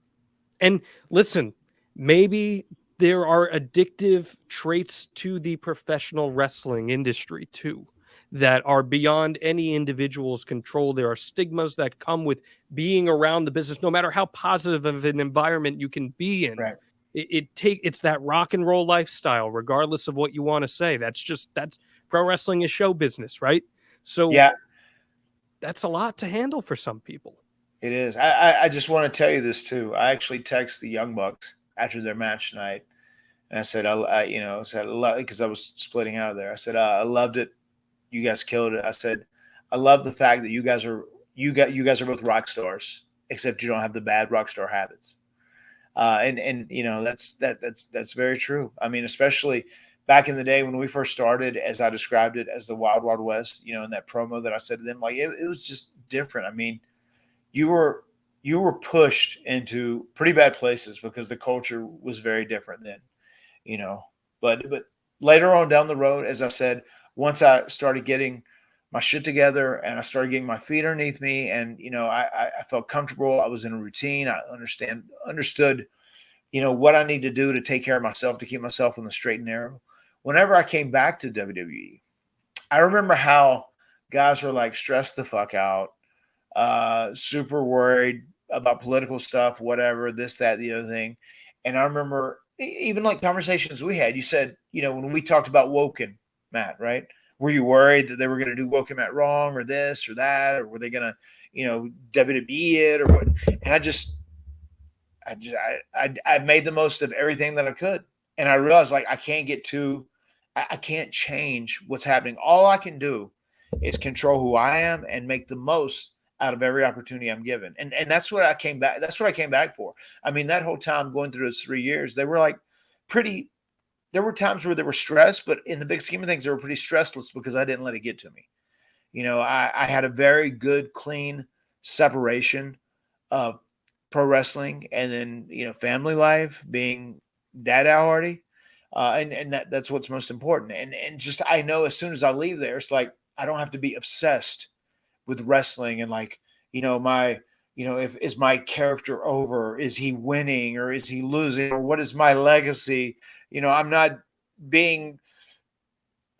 Speaker 1: And listen, maybe there are addictive traits to the professional wrestling industry too that are beyond any individual's control. There are stigmas that come with being around the business, no matter how positive of an environment you can be in.
Speaker 2: Right.
Speaker 1: It's that rock and roll lifestyle, regardless of what you want to say. That's pro wrestling is show business, right? So yeah, that's a lot to handle for some people.
Speaker 2: It is. I just want to tell you this too. I actually texted the Young Bucks after their match tonight, and I said, because I was splitting out of there. I said, I loved it. You guys killed it. I said, I love the fact that you guys are both rock stars, except you don't have the bad rock star habits. And you know, that's very true. I mean, especially back in the day when we first started, as I described it as the Wild Wild West, you know, in that promo that I said to them, like it was just different. I mean, you were pushed into pretty bad places because the culture was very different then, you know. But later on down the road, as I said, once I started getting my shit together and I started getting my feet underneath me, and you know, I felt comfortable. I was in a routine. I understood, you know, what I need to do to take care of myself, to keep myself on the straight and narrow. Whenever I came back to WWE, I remember how guys were like stressed the fuck out, super worried about political stuff, whatever, this, that, the other thing. And I remember even like conversations we had, you said, you know, when we talked about Woken, Matt, right? Were you worried that they were going to do Woken Matt wrong or this or that, or were they going to, you know, WWE it or what? And I made the most of everything that I could. And I realized like, I can't change what's happening. All I can do is control who I am and make the most out of every opportunity I'm given. And that's what I came back. That's what I came back for. I mean, that whole time going through those 3 years, they were like there were times where they were stressed, but in the big scheme of things, they were pretty stressless because I didn't let it get to me. You know, I had a very good, clean separation of pro wrestling, and then family life, being dad Al Hardy, and that's what's most important. And just I know as soon as I leave there, it's like I don't have to be obsessed with wrestling and like my if is my character over, is he winning or is he losing, or what is my legacy. I'm not being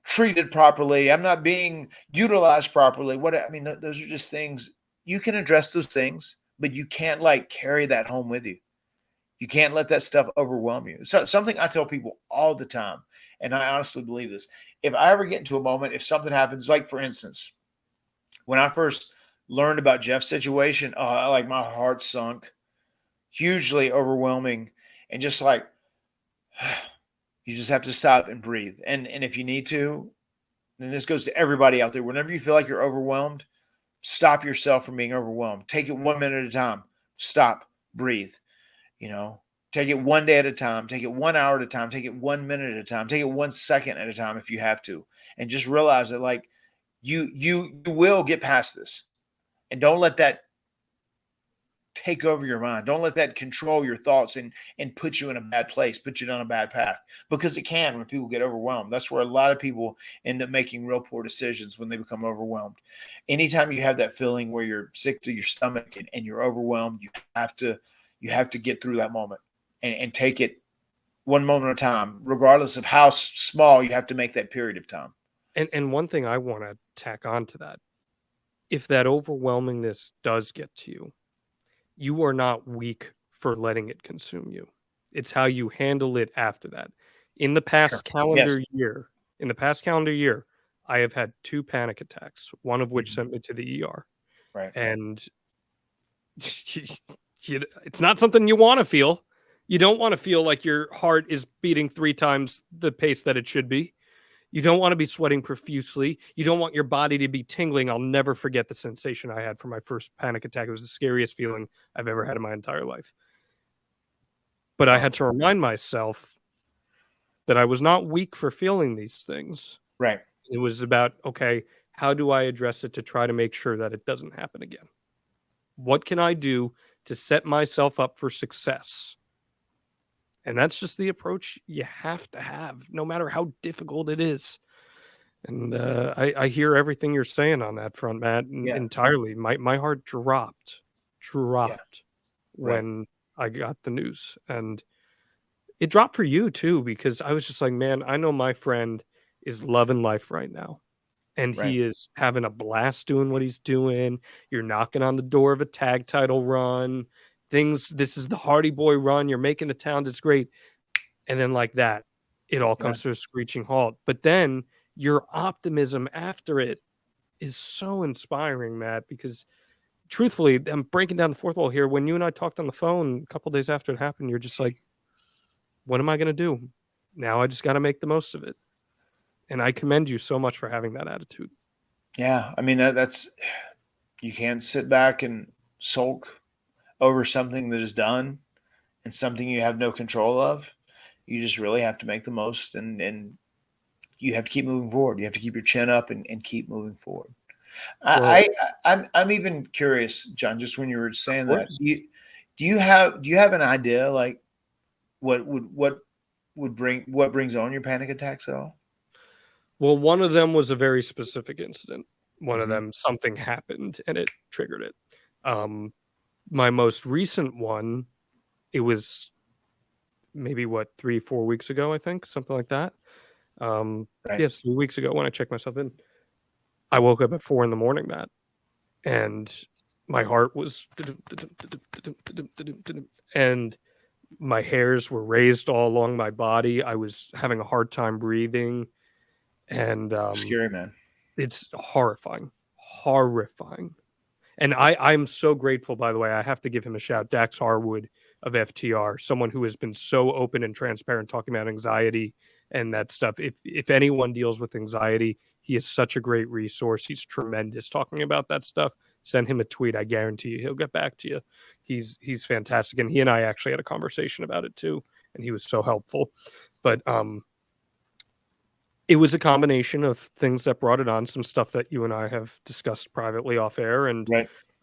Speaker 2: treated properly, I'm not being utilized properly. What I mean, those are just things you can address, those things, but you can't like carry that home with you. You can't let that stuff overwhelm you. So something I tell people all the time, and I honestly believe this: if I ever get into a moment, if something happens, like for instance, when I first learned about Jeff's situation, like my heart sunk, hugely overwhelming, and just like you just have to stop and breathe. And if you need to, and this goes to everybody out there, whenever you feel like you're overwhelmed, stop yourself from being overwhelmed. Take it 1 minute at a time. Stop, breathe. Take it one day at a time. Take it 1 hour at a time. Take it 1 minute at a time. Take it 1 second at a time if you have to, and just realize that like you will get past this, and don't let that take over your mind. Don't let that control your thoughts and put you in a bad place, put you down a bad path, because it can when people get overwhelmed. That's where a lot of people end up making real poor decisions, when they become overwhelmed. Anytime you have that feeling where you're sick to your stomach and you're overwhelmed, you have to get through that moment and take it one moment at a time, regardless of how small. You have to make that period of time.
Speaker 1: And one thing I want to tack on to that, if that overwhelmingness does get to you, you are not weak for letting it consume you. It's how you handle it after that. In the past calendar year, I have had 2 panic attacks, one of which sent me to the ER.
Speaker 2: Right.
Speaker 1: And it's not something you want to feel. You don't want to feel like your heart is beating 3 times the pace that it should be. You don't want to be sweating profusely. You don't want your body to be tingling. I'll never forget the sensation I had from my first panic attack. It was the scariest feeling I've ever had in my entire life. But I had to remind myself that I was not weak for feeling these things.
Speaker 2: Right.
Speaker 1: It was about, okay, how do I address it to try to make sure that it doesn't happen again? What can I do to set myself up for success? And that's just the approach you have to have, no matter how difficult it is. And I hear everything you're saying on that front, Matt, entirely. My heart dropped when I got the news. And it dropped for you, too, because I was just like, man, I know my friend is loving life right now. And he is having a blast doing what he's doing. You're knocking on the door of a tag title run. This is the Hardy Boy run. You're making the town. It's great. And then like that, it all comes to a screeching halt. But then your optimism after it is so inspiring, Matt, because truthfully, I'm breaking down the fourth wall here. When you and I talked on the phone a couple days after it happened, you're just like, what am I going to do? Now I just got to make the most of it. And I commend you so much for having that attitude.
Speaker 2: Yeah. I mean, that's, you can't sit back and sulk over something that is done and something you have no control of. You just really have to make the most, and you have to keep moving forward. You have to keep your chin up and keep moving forward. I'm even curious, John, just when you were saying that, do you have an idea like what brings on your panic attacks at all?
Speaker 1: Well, one of them was a very specific incident. One of them, something happened and it triggered it. My most recent one, it was maybe 3-4 weeks ago, I think, something like that. Yes, 3 weeks ago when I checked myself in. I woke up at 4 a.m, Matt, and my heart was, and my hairs were raised all along my body. I was having a hard time breathing, and
Speaker 2: scary, man.
Speaker 1: It's horrifying. And I'm so grateful, by the way. I have to give him a shout. Dax Harwood of FTR, someone who has been so open and transparent talking about anxiety and that stuff. If anyone deals with anxiety, he is such a great resource. He's tremendous talking about that stuff. Send him a tweet. I guarantee you he'll get back to you. He's fantastic. And he and I actually had a conversation about it too. And he was so helpful. But it was a combination of things that brought it on, some stuff that you and I have discussed privately off air, and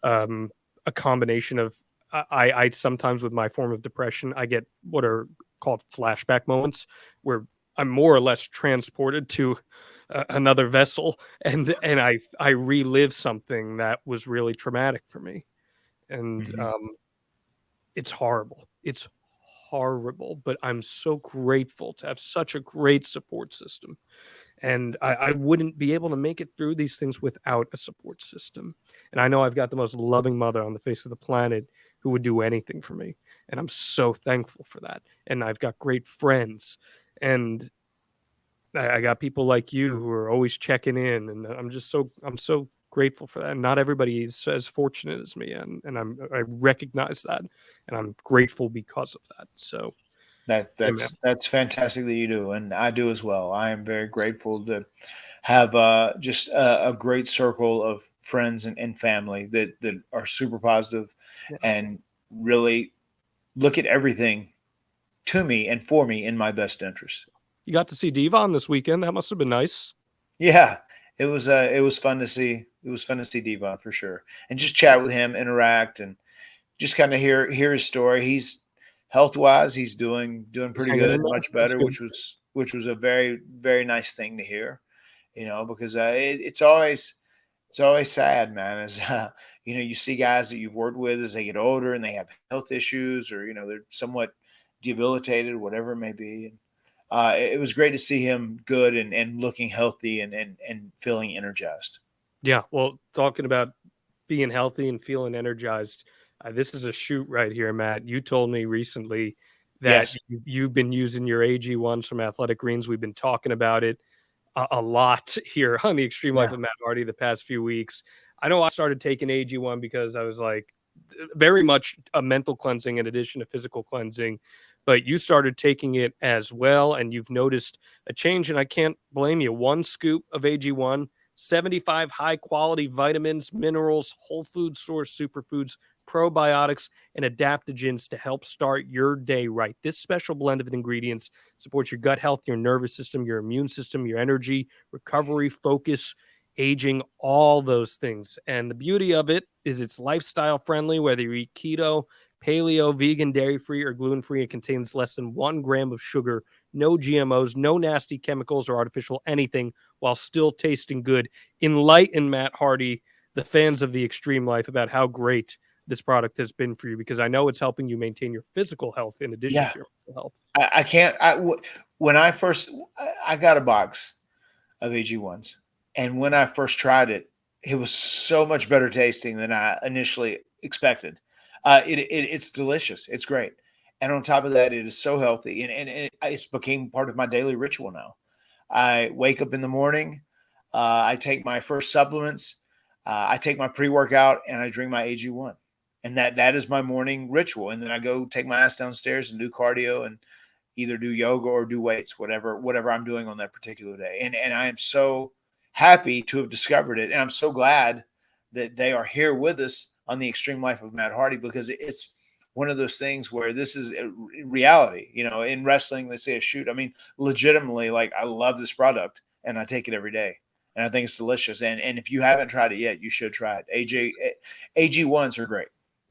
Speaker 1: a combination of I sometimes with my form of depression, I get what are called flashback moments where I'm more or less transported to another vessel, and I relive something that was really traumatic for me, and
Speaker 2: Mhm.
Speaker 1: it's horrible. It's horrible, but I'm so grateful to have such a great support system. And I wouldn't be able to make it through these things without a support system. And I know I've got the most loving mother on the face of the planet who would do anything for me. And I'm so thankful for that. And I've got great friends. And I got people like you who are always checking in. And I'm so grateful for that. And not everybody is as fortunate as me. And I recognize that. And I'm grateful because of that. So, yeah, man.
Speaker 2: That's fantastic that you do, and I do as well. I am very grateful to have just a great circle of friends and family that are super positive
Speaker 1: Yeah.
Speaker 2: and really look at everything to me and for me in my best interest.
Speaker 1: You got to see Devon this weekend. That must have been nice.
Speaker 2: Yeah, it was fun to see. It was fun to see Devon for sure, and just chat with him, interact, and just kind of hear his story. He's health wise, he's doing
Speaker 1: He's
Speaker 2: pretty
Speaker 1: hanging in
Speaker 2: good,
Speaker 1: there.
Speaker 2: much
Speaker 1: That's
Speaker 2: better,
Speaker 1: good.
Speaker 2: which was a very nice thing to hear. You know, because it's always sad, man. As you know, you see guys that you've worked with as they get older and they have health issues, or you know, they're somewhat debilitated, whatever it may be. And it was great to see him good and looking healthy and feeling energized.
Speaker 1: Yeah. Well, talking about being healthy and feeling energized, this is a shoot right here, Matt. You told me recently that
Speaker 2: Yes,
Speaker 1: you've been using your AG1s from Athletic Greens. We've been talking about it a lot here on the Extreme Life
Speaker 2: yeah,
Speaker 1: of Matt Hardy the past few weeks. I know I started taking AG1 because I was like very much a mental cleansing in addition to physical cleansing, but you started taking it as well and you've noticed a change, and I can't blame you. One scoop of AG1, 75 high quality vitamins, minerals, whole food source superfoods, probiotics, and adaptogens to help start your day right. This special blend of ingredients supports your gut health, your nervous system, your immune system, your energy, recovery, focus, aging, all those things. And the beauty of it is it's lifestyle friendly, whether you eat keto, paleo, vegan, dairy free, or gluten free. It contains less than 1 gram of sugar, no GMOs, no nasty chemicals or artificial anything, while still tasting good. Enlighten Matt Hardy, the fans of the extreme life, about how great this product has been for you, because I know it's helping you maintain your physical health in addition
Speaker 2: yeah.
Speaker 1: to your mental health.
Speaker 2: I can't. When I first I got a box of AG1s, and when I first tried it, it was so much better tasting than I initially expected. It's delicious. It's great, and on top of that, it is so healthy, and it's became part of my daily ritual now. I wake up in the morning, I take my first supplements, I take my pre workout, and I drink my AG1, and that is my morning ritual. And then I go take my ass downstairs and do cardio and either do yoga or do weights, whatever I'm doing on that particular day. And I am so happy to have discovered it, and I'm so glad that they are here with us on the Extreme Life of Matt Hardy, because it's one of those things where this is a reality. You know, in wrestling, they say a shoot. I mean, legitimately, like I love this product and I take it every day. And I think it's delicious. And if you haven't tried it yet, you should try it. AG1s are great.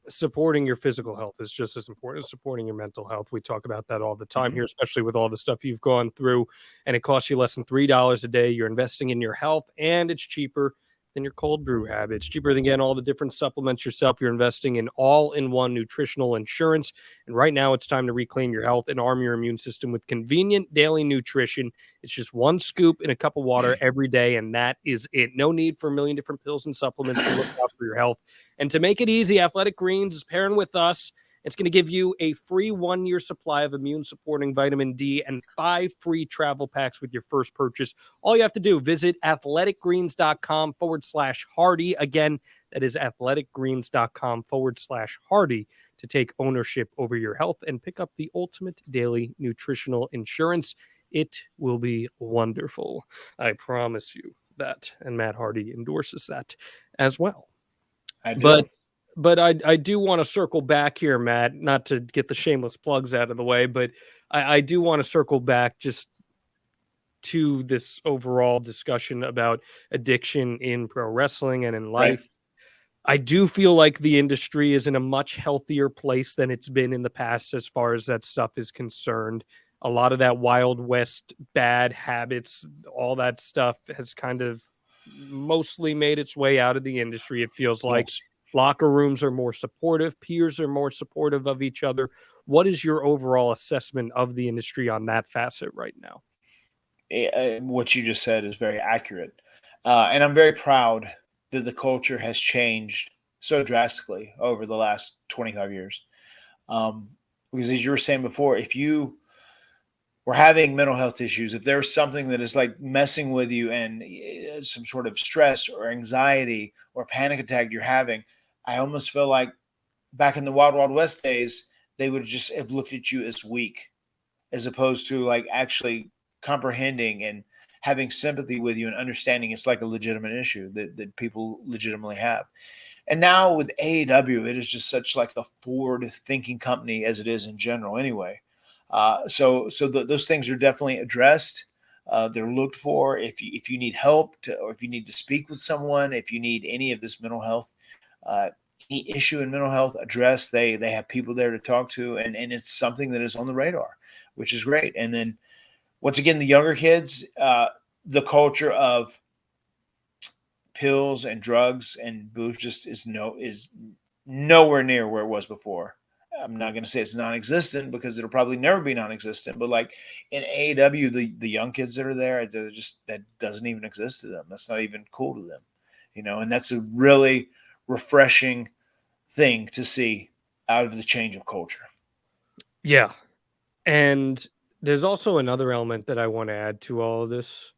Speaker 1: Supporting your physical health is just as important as supporting your mental health. We talk about that all the time
Speaker 2: Mhm.
Speaker 1: here, especially with all the stuff you've gone through. And it costs you less than $3 a day. You're investing in your health, and it's cheaper than your cold brew habit. It's cheaper than getting all the different supplements yourself. You're investing in all-in-one nutritional insurance. And right now, it's time to reclaim your health and arm your immune system with convenient daily nutrition. It's just one scoop in a cup of water every day, and that is it. No need for a million different pills and supplements to look out for your health. And to make it easy, Athletic Greens is pairing with us. It's going to give you a free 1 year supply of immune supporting vitamin D and 5 free travel packs with your first purchase. All you have to do, visit athleticgreens.com/Hardy. Again, that is athleticgreens.com/Hardy to take ownership over your health and pick up the ultimate daily nutritional insurance. It will be wonderful. I promise you that. And Matt Hardy endorses that as well.
Speaker 2: I do.
Speaker 1: But I do want to circle back here, Matt, not to get the shameless plugs out of the way, but I do want to circle back just to this overall discussion about addiction in pro wrestling and in
Speaker 2: Right.
Speaker 1: life. I do feel like the industry is in a much healthier place than it's been in the past as far as that stuff is concerned. A lot of that Wild West bad habits, all that stuff has kind of mostly made its way out of the industry. It feels like
Speaker 2: Yes.
Speaker 1: locker rooms are more supportive, peers are more supportive of each other. What is your overall assessment of the industry on that facet right now?
Speaker 2: What you just said is very accurate. And I'm very proud that the culture has changed so drastically over the last 25 years. Um, because as you were saying before, if you were having mental health issues, if there's something that is like messing with you and some sort of stress or anxiety or panic attack you're having, I almost feel like back in the Wild Wild West days, they would just have looked at you as weak, as opposed to like actually comprehending and having sympathy with you and understanding it's like a legitimate issue that people legitimately have. And now with AEW, it is just such like a forward thinking company as it is in general anyway. Those things are definitely addressed. They're looked for if you need help or if you need to speak with someone, if you need any of this mental health, uh, any issue in mental health addressed, they have people there to talk to, and it's something that is on the radar, which is great. And then once again, the younger kids, the culture of pills and drugs and booze just is nowhere near where it was before. I'm not going to say it's non-existent because it'll probably never be non-existent, but like in AEW, the young kids that are there, they're just that doesn't even exist to them. That's not even cool to them, and that's a really refreshing thing to see out of the change of culture.
Speaker 1: Yeah. And there's also another element that I want to add to all of this.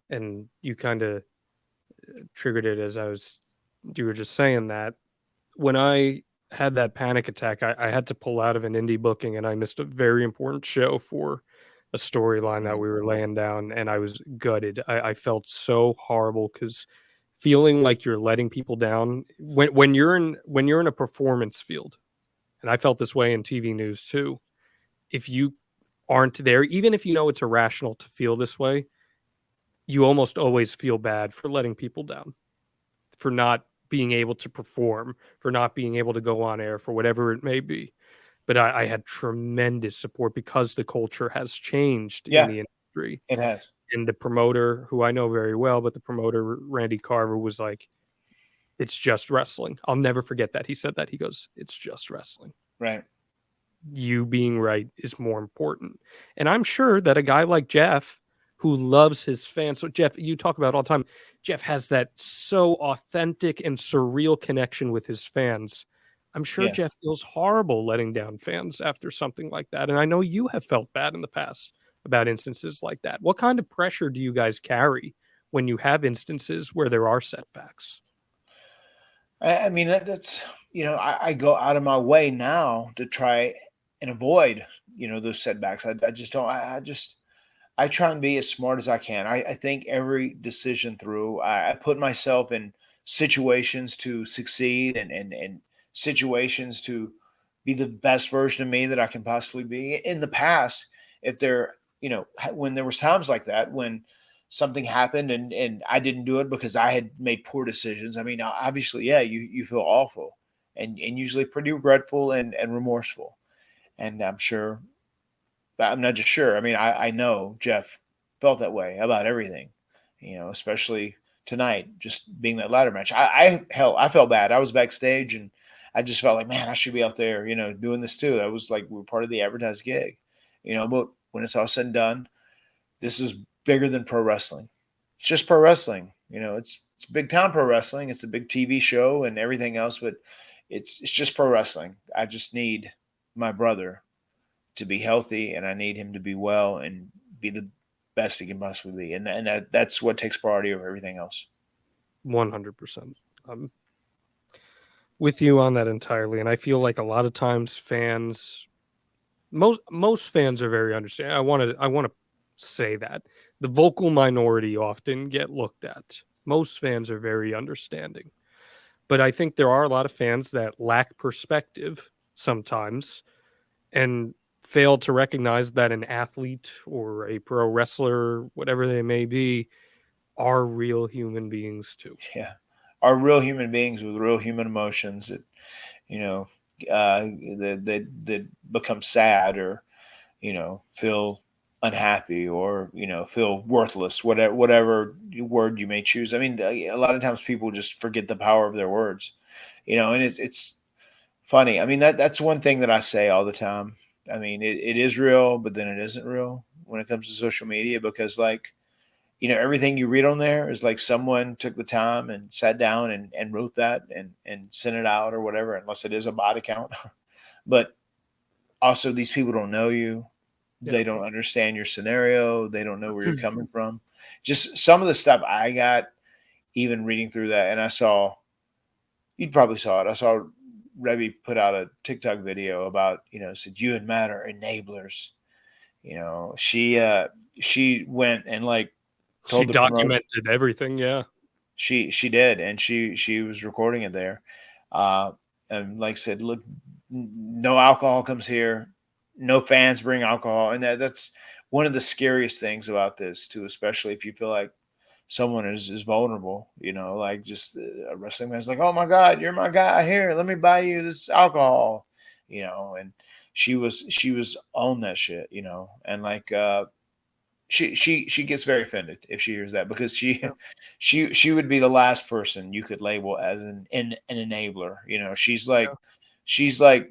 Speaker 1: And you kind of triggered it as you were just saying that. When I had that panic attack, I had to pull out of an indie booking and I missed a very important show for a storyline that we were laying down, and I was gutted. I felt so horrible because feeling like you're letting people down when you're in a performance field, and I felt this way in TV news too. If you aren't there, even if you know it's irrational to feel this way, you almost always feel bad for letting people down, for not being able to perform, for not being able to go on air, for whatever it may be. But I had tremendous support because the culture has changed in
Speaker 2: Yeah,
Speaker 1: the industry.
Speaker 2: it has.
Speaker 1: And the promoter, who I know very well, but the promoter, Randy Carver, was like, it's just wrestling. I'll never forget that. He said that. He goes, it's just wrestling.
Speaker 2: Right.
Speaker 1: You being right is more important. And I'm sure that a guy like Jeff, who loves his fans, so Jeff, you talk about all the time, Jeff has that so authentic and surreal connection with his fans. I'm sure
Speaker 2: Yeah.
Speaker 1: Jeff feels horrible letting down fans after something like that. And I know you have felt bad in the past about instances like that. What kind of pressure do you guys carry when you have instances where there are setbacks?
Speaker 2: I mean, that's, I go out of my way now to try and avoid, those setbacks. I just don't, I try and be as smart as I can. I think every decision through. I put myself in situations to succeed and situations to be the best version of me that I can possibly be. In the past, if there, when there was times like that, when something happened and I didn't do it because I had made poor decisions. I mean, obviously, yeah, you feel awful and usually pretty regretful and remorseful. And I'm not just sure. I mean, I know Jeff felt that way about everything, especially tonight, just being that ladder match. I felt bad. I was backstage and I just felt like, man, I should be out there, doing this too. That was like, we were part of the advertised gig, but when it's all said and done, this is bigger than pro wrestling. It's just pro wrestling. It's big time pro wrestling. It's a big TV show and everything else, but it's just pro wrestling. I just need my brother to be healthy, and I need him to be well and be the best he can possibly be. And that's what takes priority over everything else.
Speaker 1: 100%. I'm with you on that entirely. And I feel like a lot of times most fans are very understanding. I want to say that the vocal minority often get looked at. Most fans are very understanding, but I think there are a lot of fans that lack perspective sometimes and fail to recognize that an athlete or a pro wrestler, whatever they may be, are real human beings too.
Speaker 2: Yeah. are real human beings with real human emotions that, you know, that become sad, or, you know, feel unhappy, or, you know, feel worthless, whatever word you may choose. I mean, a lot of times people just forget the power of their words, you know, and it's funny. I mean, that's one thing that I say all the time. I mean, it is real, but then it isn't real when it comes to social media, because, like, you know, everything you read on there is like someone took the time and sat down and wrote that and sent it out or whatever, unless it is a bot account. But also, these people don't know you.
Speaker 1: Yeah.
Speaker 2: They don't understand your scenario. They don't know where you're coming from. Just some of the stuff I got, even reading through that, and I saw, you'd probably saw it. I saw Rebby put out a TikTok video about, you know, said you and Matt are enablers. You know, she went and, like,
Speaker 1: She
Speaker 2: told the promoter.
Speaker 1: documented everything. Yeah.
Speaker 2: She did, and she was recording it there, uh, and, like, said, "Look, no alcohol comes here, no fans bring alcohol," and that's one of the scariest things about this too, especially if you feel like someone is vulnerable. You know, like, just a wrestling man's like, "Oh my God, you're my guy. Here, let me buy you this alcohol," you know, and she was on that shit, you know, and, like, she gets very offended if she hears that, because she
Speaker 1: Yeah.
Speaker 2: she would be the last person you could label as an enabler. You know,
Speaker 1: Yeah.
Speaker 2: she's a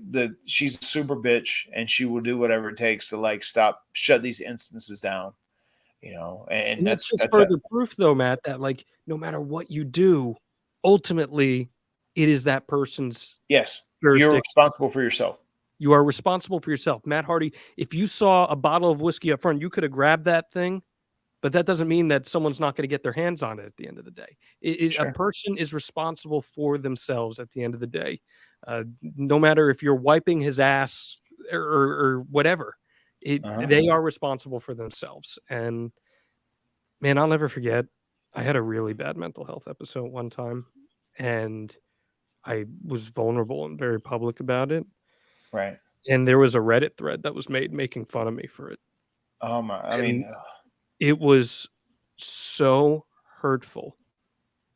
Speaker 2: super bitch, and she will do whatever it takes to, like, shut these instances down. You know, and
Speaker 1: And that's just
Speaker 2: that's a
Speaker 1: further proof, though, Matt, that, like, no matter what you do, ultimately, it is that person's
Speaker 2: yes, you're
Speaker 1: jurisdiction.
Speaker 2: responsible for yourself.
Speaker 1: You are responsible for yourself. Matt Hardy, if you saw a bottle of whiskey up front, you could have grabbed that thing, but that doesn't mean that someone's not going to get their hands on it at the end of the day. A
Speaker 2: Sure.
Speaker 1: person is responsible for themselves at the end of the day. No matter if you're wiping his ass or whatever,
Speaker 2: Uh-huh.
Speaker 1: they are responsible for themselves. And man, I'll never forget. I had a really bad mental health episode one time, and I was vulnerable and very public about it.
Speaker 2: Right.
Speaker 1: And there was a Reddit thread that was made making fun of me for it.
Speaker 2: Oh my. I
Speaker 1: And
Speaker 2: mean,
Speaker 1: it was so hurtful.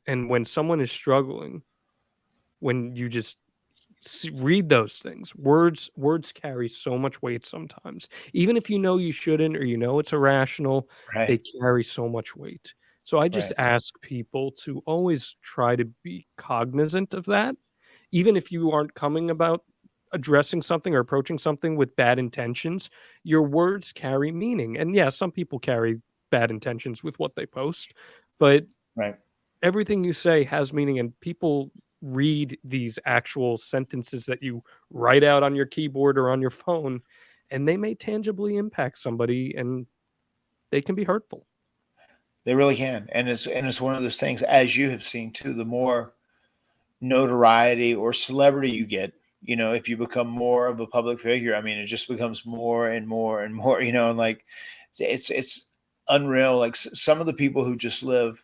Speaker 1: And when someone is struggling, when you just read those things, words carry so much weight sometimes. Even if you know you shouldn't, or you know it's irrational, they
Speaker 2: right.
Speaker 1: carry so much weight. So I just
Speaker 2: Right.
Speaker 1: ask people to always try to be cognizant of that, even if you aren't coming about addressing something or approaching something with bad intentions. Your words carry meaning. And yeah, some people carry bad intentions with what they post, but
Speaker 2: Right.
Speaker 1: everything you say has meaning, and people read these actual sentences that you write out on your keyboard or on your phone, and they may tangibly impact somebody, and they can be hurtful.
Speaker 2: They really can, and it's one of those things, as you have seen too. The more notoriety or celebrity you get, you know, if you become more of a public figure, I mean, it just becomes more and more and more, you know, and, like, it's unreal. Like, some of the people who just live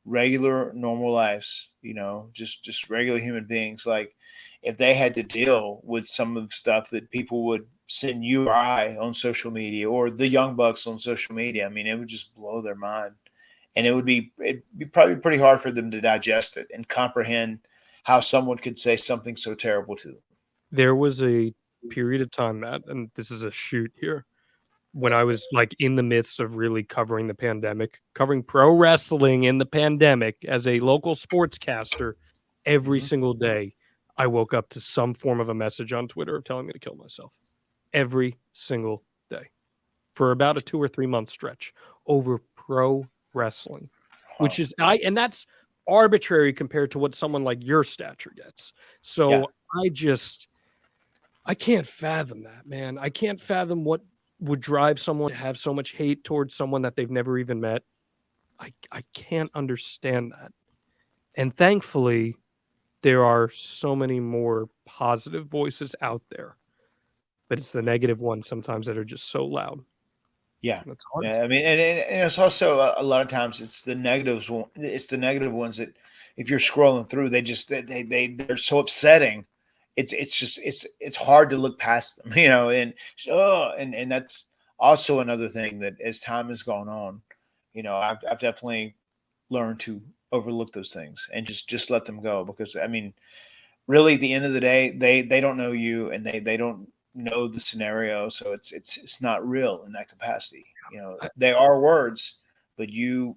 Speaker 2: regular normal lives, you know, just regular human beings, like, if they had to deal with some of the stuff that people would send you or I on social media, or the young bucks on social media, I mean, it would just blow their mind, and it'd be probably pretty hard for them to digest it and comprehend how someone could say something so terrible to them.
Speaker 1: There was a period of time, Matt, and this is a shoot here, when I was like in the midst of really covering the pandemic, covering pro wrestling in the pandemic as a local sportscaster. Every
Speaker 2: Mhm.
Speaker 1: single day, I woke up to some form of a message on Twitter telling me to kill myself. Every single day for about a 2 or 3 month stretch over pro wrestling, which
Speaker 2: Wow.
Speaker 1: is and that's arbitrary compared to what someone like your stature gets.
Speaker 2: Yeah.
Speaker 1: So I can't fathom that, man. I can't fathom what would drive someone to have so much hate towards someone that they've never even met. I can't understand that. And thankfully, there are so many more positive voices out there, but it's the negative ones sometimes that are just so loud.
Speaker 2: Yeah.
Speaker 1: And it's hard.
Speaker 2: Yeah. I mean, and it's also a lot of times it's the negatives. It's the negative ones that, if you're scrolling through, they're so upsetting. It's hard to look past them, you know. And and that's also another thing that, as time has gone on, you know, I've definitely learned to overlook those things and just let them go. Because I mean, really, at the end of the day, they don't know you, and they don't know the scenario, so it's not real in that capacity. You know, they are words, but you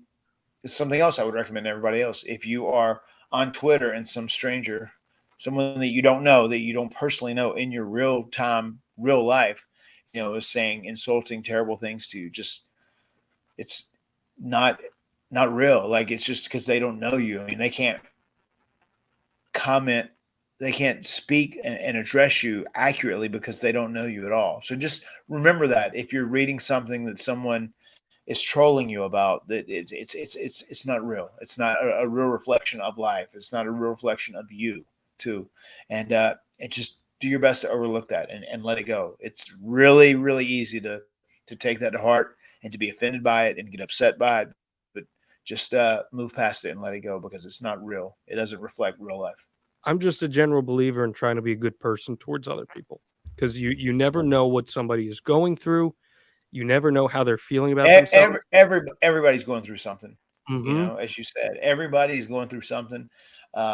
Speaker 2: it's something else I would recommend to everybody else. If you are on Twitter and some stranger, someone that you don't know, that you don't personally know in your real time, real life, you know, is saying insulting, terrible things to you, just it's not real. Like, it's just because they don't know you. I mean, they can't comment, they can't speak and address you accurately because they don't know you at all. So just remember that if you're reading something that someone is trolling you about, that it's not real. It's not a real reflection of life. It's not a real reflection of you too. And just do your best to overlook that and let it go. It's really, really easy to take that to heart and to be offended by it and get upset by it. But just move past it and let it go, because it's not real. It doesn't reflect real life.
Speaker 1: I'm just a general believer in trying to be a good person towards other people, because you never know what somebody is going through. You never know how they're feeling about themselves.
Speaker 2: Everybody's going through something. You
Speaker 1: Mm-hmm.
Speaker 2: know, as you said, everybody's going through something.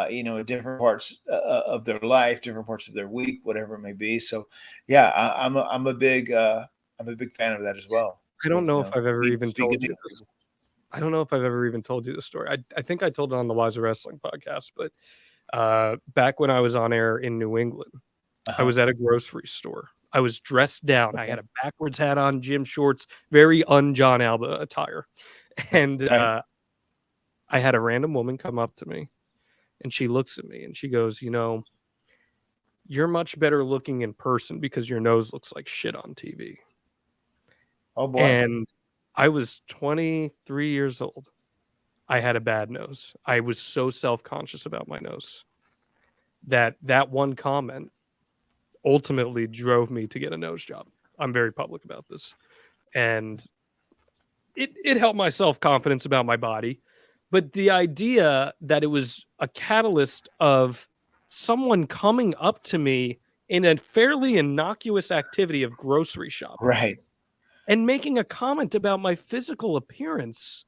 Speaker 2: You know, at different parts of their life, different parts of their week, whatever it may be. So, yeah, I'm a big fan of that as well.
Speaker 1: I don't know
Speaker 2: You
Speaker 1: if
Speaker 2: know,
Speaker 1: I've ever even
Speaker 2: speak
Speaker 1: told
Speaker 2: good
Speaker 1: you
Speaker 2: to
Speaker 1: this.
Speaker 2: people.
Speaker 1: I don't know if I've ever even told you this story. I think I told it on the Wiser Wrestling podcast, but back when I was on air in New England, I
Speaker 2: Uh-huh.
Speaker 1: was at a grocery store. I was dressed down. I
Speaker 2: Okay.
Speaker 1: had a backwards hat on, gym shorts, very un-Jon Alba attire. And
Speaker 2: Right.
Speaker 1: I had a random woman come up to me, and she looks at me and she goes, you know, you're much better looking in person because your nose looks like shit on TV.
Speaker 2: Oh boy.
Speaker 1: And I was 23 years old. I had a bad nose. I was so self-conscious about my nose that one comment ultimately drove me to get a nose job. I'm very public about this. And it helped my self-confidence about my body. But the idea that it was a catalyst of someone coming up to me in a fairly innocuous activity of grocery shopping
Speaker 2: Right.
Speaker 1: and making a comment about my physical appearance,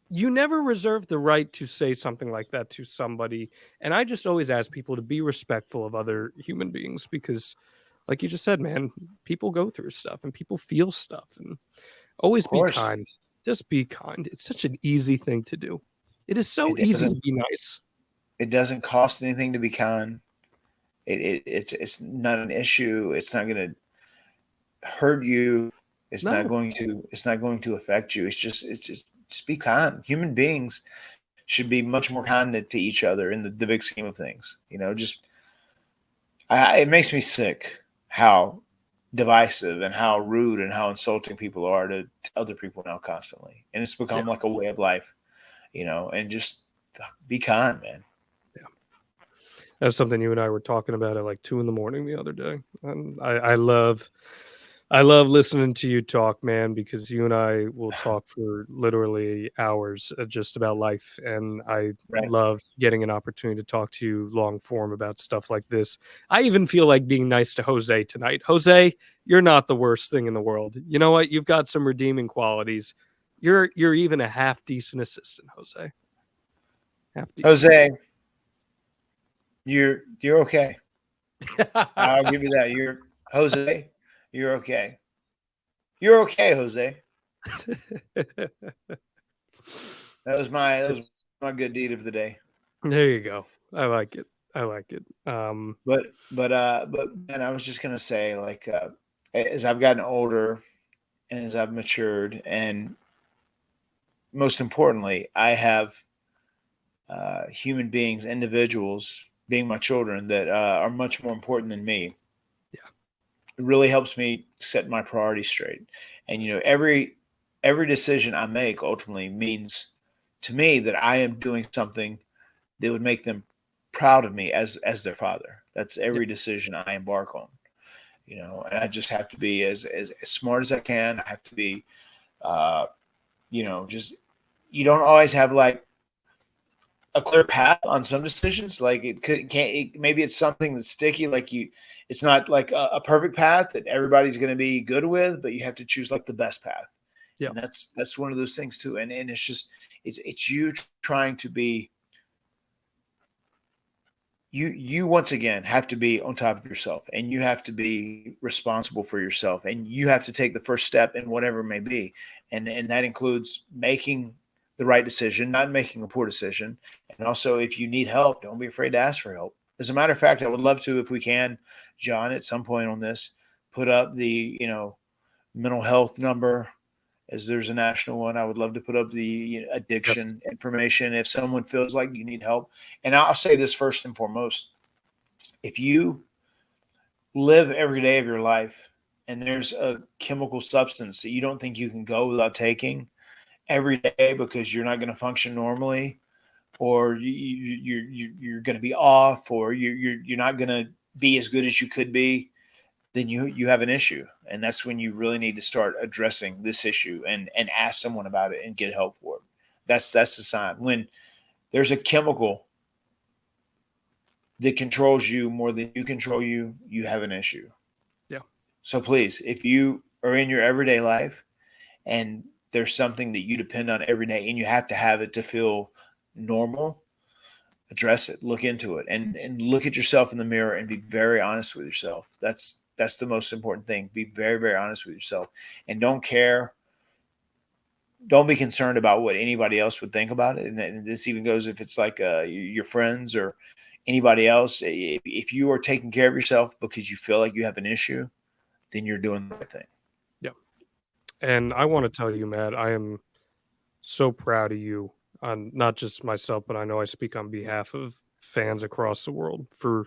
Speaker 1: you never reserve the right to say something like that to somebody. And I just always ask people to be respectful of other human beings, because, like you just said, man, people go through stuff and people feel stuff, and
Speaker 2: Of
Speaker 1: always be
Speaker 2: course.
Speaker 1: kind. Just be kind. It's such an easy thing to do. It is so
Speaker 2: It
Speaker 1: easy to
Speaker 2: doesn't
Speaker 1: be nice.
Speaker 2: it doesn't cost anything to be kind. It's not an issue. It's not going to hurt you.
Speaker 1: No,
Speaker 2: It's not going to affect you. Just be kind. Human beings should be much more kind to each other in the big scheme of things. You know, it makes me sick how divisive and how rude and how insulting people are to other people now constantly. And it's
Speaker 1: yeah,
Speaker 2: become like a way of life, you know, and just be kind, man.
Speaker 1: yeah. That's something you and I were talking about at like 2 a.m. the other day. And I love listening to you talk, man, because you and I will talk for literally hours just about life. And I
Speaker 2: Right.
Speaker 1: love getting an opportunity to talk to you long form about stuff like this. I even feel like being nice to Jose tonight. Jose, you're not the worst thing in the world. You know what? You've got some redeeming qualities. You're even a half decent assistant, Jose. Half decent.
Speaker 2: Jose, you're okay. I'll give you that. You're Jose, you're okay. You're okay, Jose. That was
Speaker 1: It's
Speaker 2: my good deed of the day.
Speaker 1: there you go. I like it. I like it.
Speaker 2: But man, I was just gonna say, like, as I've gotten older and as I've matured, and most importantly, I have human beings, individuals, being my children, that are much more important than me.
Speaker 1: Yeah.
Speaker 2: It really helps me set my priorities straight. And you know, every decision I make ultimately means to me that I am doing something that would make them proud of me as their father. That's
Speaker 1: Yeah.
Speaker 2: every decision I embark on. You know, and I just have to be as smart as I can. I have to be, uh, you know, just you don't always have like a clear path on some decisions. Like maybe it's something that's sticky. It's not like a perfect path that everybody's going to be good with, but you have to choose like the best path.
Speaker 1: Yeah.
Speaker 2: And that's one of those things too. And it's just, it's you trying to be, you once again have to be on top of yourself, and you have to be responsible for yourself, and you have to take the first step in whatever it may be. And that includes making the right decision, not making a poor decision. And also, if you need help, don't be afraid to ask for help. As a matter of fact, I would love to, if we can, John, at some point on this, put up the, mental health number, as there's a national one. I would love to put up the
Speaker 1: Yes.
Speaker 2: addiction information if someone feels like you need help. And I'll say this first and foremost: if you live every day of your life and there's a chemical substance that you don't think you can go without taking every day because you're not going to function normally, or you're going to be off, or you're not going to be as good as you could be, then you have an issue. And that's when you really need to start addressing this issue and ask someone about it and get help for it. That's the sign. When there's a chemical that controls you more than you control you, you have an issue.
Speaker 1: Yeah.
Speaker 2: So please, if you are in your everyday life and there's something that you depend on every day and you have to have it to feel normal, address it, look into it, and look at yourself in the mirror and be very honest with yourself. That's the most important thing. Be very, very honest with yourself, and don't be concerned about what anybody else would think about it. And this even goes if it's like your friends or anybody else. If you are taking care of yourself because you feel like you have an issue, then you're doing the right thing.
Speaker 1: Yeah. And I want to tell you, Matt, I am so proud of you, on not just myself, but I know I speak on behalf of fans across the world, for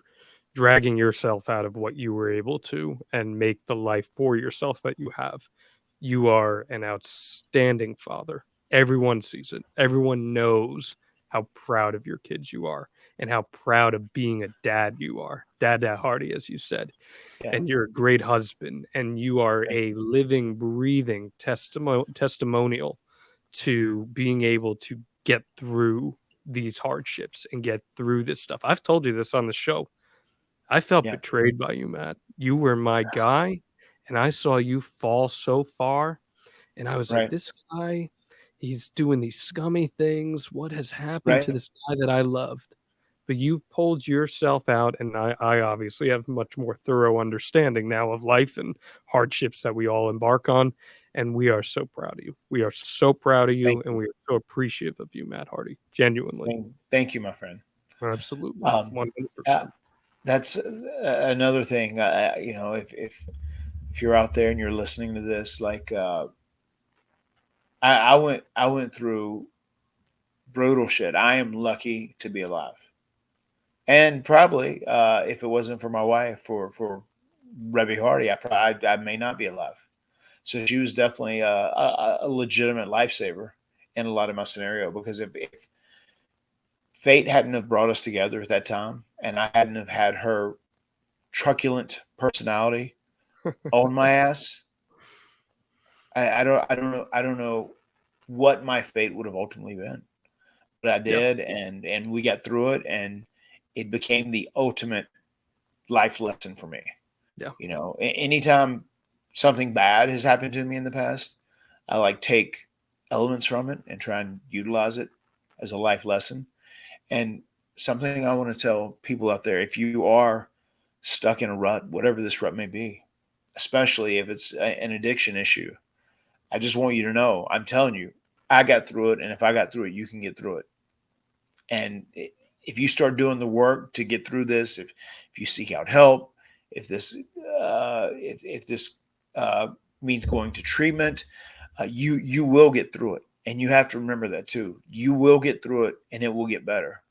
Speaker 1: dragging yourself out of what you were able to and make the life for yourself that you have. You are an outstanding father. Everyone sees it. Everyone knows how proud of your kids you are and how proud of being a dad you are. Dad Hardy, as you said.
Speaker 2: Yeah.
Speaker 1: And you're a great husband, and you are
Speaker 2: Thank
Speaker 1: a
Speaker 2: you.
Speaker 1: living, breathing testimonial to being able to get through these hardships and get through this stuff. I've told you this on the show. I felt
Speaker 2: Yeah.
Speaker 1: betrayed by you, Matt. You were my guy, and I saw you fall so far, and I was like,
Speaker 2: Right.
Speaker 1: "This guy, he's doing these scummy things. What has happened to
Speaker 2: Right.
Speaker 1: this guy that I loved?" But you pulled yourself out, and I obviously have much more thorough understanding now of life and hardships that we all embark on, and we are so proud of you. We are so proud of
Speaker 2: Thank
Speaker 1: you, and
Speaker 2: you.
Speaker 1: we are so appreciative of you, Matt Hardy. Genuinely.
Speaker 2: Thank you, my friend.
Speaker 1: Absolutely.
Speaker 2: Um, uh,
Speaker 1: 100%.
Speaker 2: that's another thing. If you're out there and you're listening to this, like I went through brutal shit. I am lucky to be alive, and probably if it wasn't for my wife, for Rebby Hardy, I may not be alive. So she was definitely a legitimate lifesaver in a lot of my scenario, because if fate hadn't have brought us together at that time, and I hadn't have had her truculent personality on my ass, I don't know what my fate would have ultimately been. But I
Speaker 1: Yeah.
Speaker 2: did, and we got through it, and it became the ultimate life lesson for me.
Speaker 1: Yeah.
Speaker 2: Anytime something bad has happened to me in the past, I like take elements from it and try and utilize it as a life lesson. And something I want to tell people out there: if you are stuck in a rut, whatever this rut may be, especially if it's an addiction issue, I just want you to know, I'm telling you, I got through it. And if I got through it, you can get through it. And if you start doing the work to get through this, if you seek out help, if this if this means going to treatment, you will get through it. And you have to remember that too. You will get through it, and it will get better.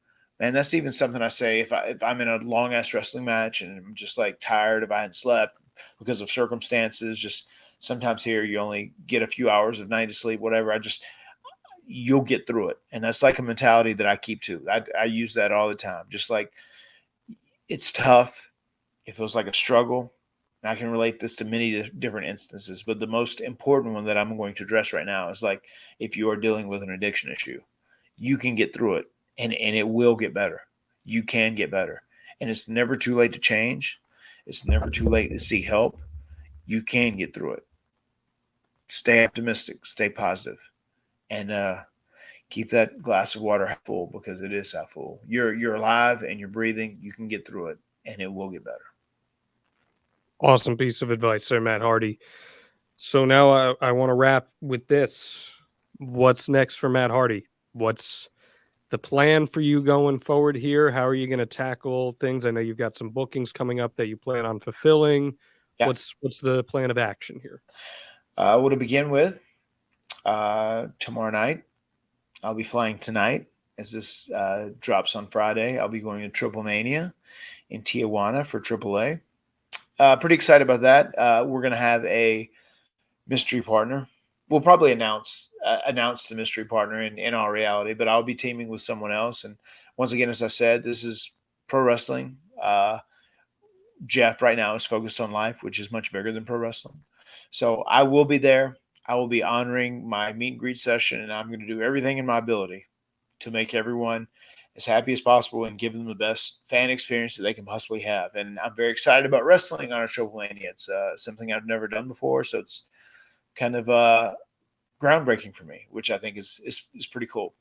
Speaker 2: And that's even something I say if I'm in a long ass wrestling match and I'm just like tired, if I hadn't slept because of circumstances, just sometimes here you only get a few hours of night of sleep, whatever. You'll get through it. And that's like a mentality that I keep too. I use that all the time. Just like, it's tough. It feels like a struggle. And I can relate this to many different instances. But the most important one that I'm going to address right now is like, if you are dealing with an addiction issue, you can get through it, and it will get better. You can get better. And it's never too late to change. It's never too late to seek help. You can get through it. stay optimistic, stay positive, and keep that glass of water half full, because it is half full. You're alive and you're breathing. You can get through it, and it will get better.
Speaker 1: Awesome piece of advice there, Matt Hardy. So now I want to wrap with this. What's next for Matt Hardy? What's the plan for you going forward here? How are you going to tackle things? I know you've got some bookings coming up that you plan on fulfilling.
Speaker 2: Yeah.
Speaker 1: What's the plan of action here?
Speaker 2: What to begin with, tomorrow night, I'll be flying tonight as this drops on Friday. I'll be going to Triple Mania in Tijuana for AAA. Pretty excited about that. We're going to have a mystery partner. We'll probably announce the mystery partner in our reality, but I'll be teaming with someone else. And once again, as I said, this is pro wrestling. Jeff right now is focused on life, which is much bigger than pro wrestling. So I will be there. I will be honoring my meet and greet session, and I'm going to do everything in my ability to make everyone as happy as possible and give them the best fan experience that they can possibly have. And I'm very excited about wrestling on a Triple Mania. It's something I've never done before, so it's kind of groundbreaking for me, which I think is pretty cool.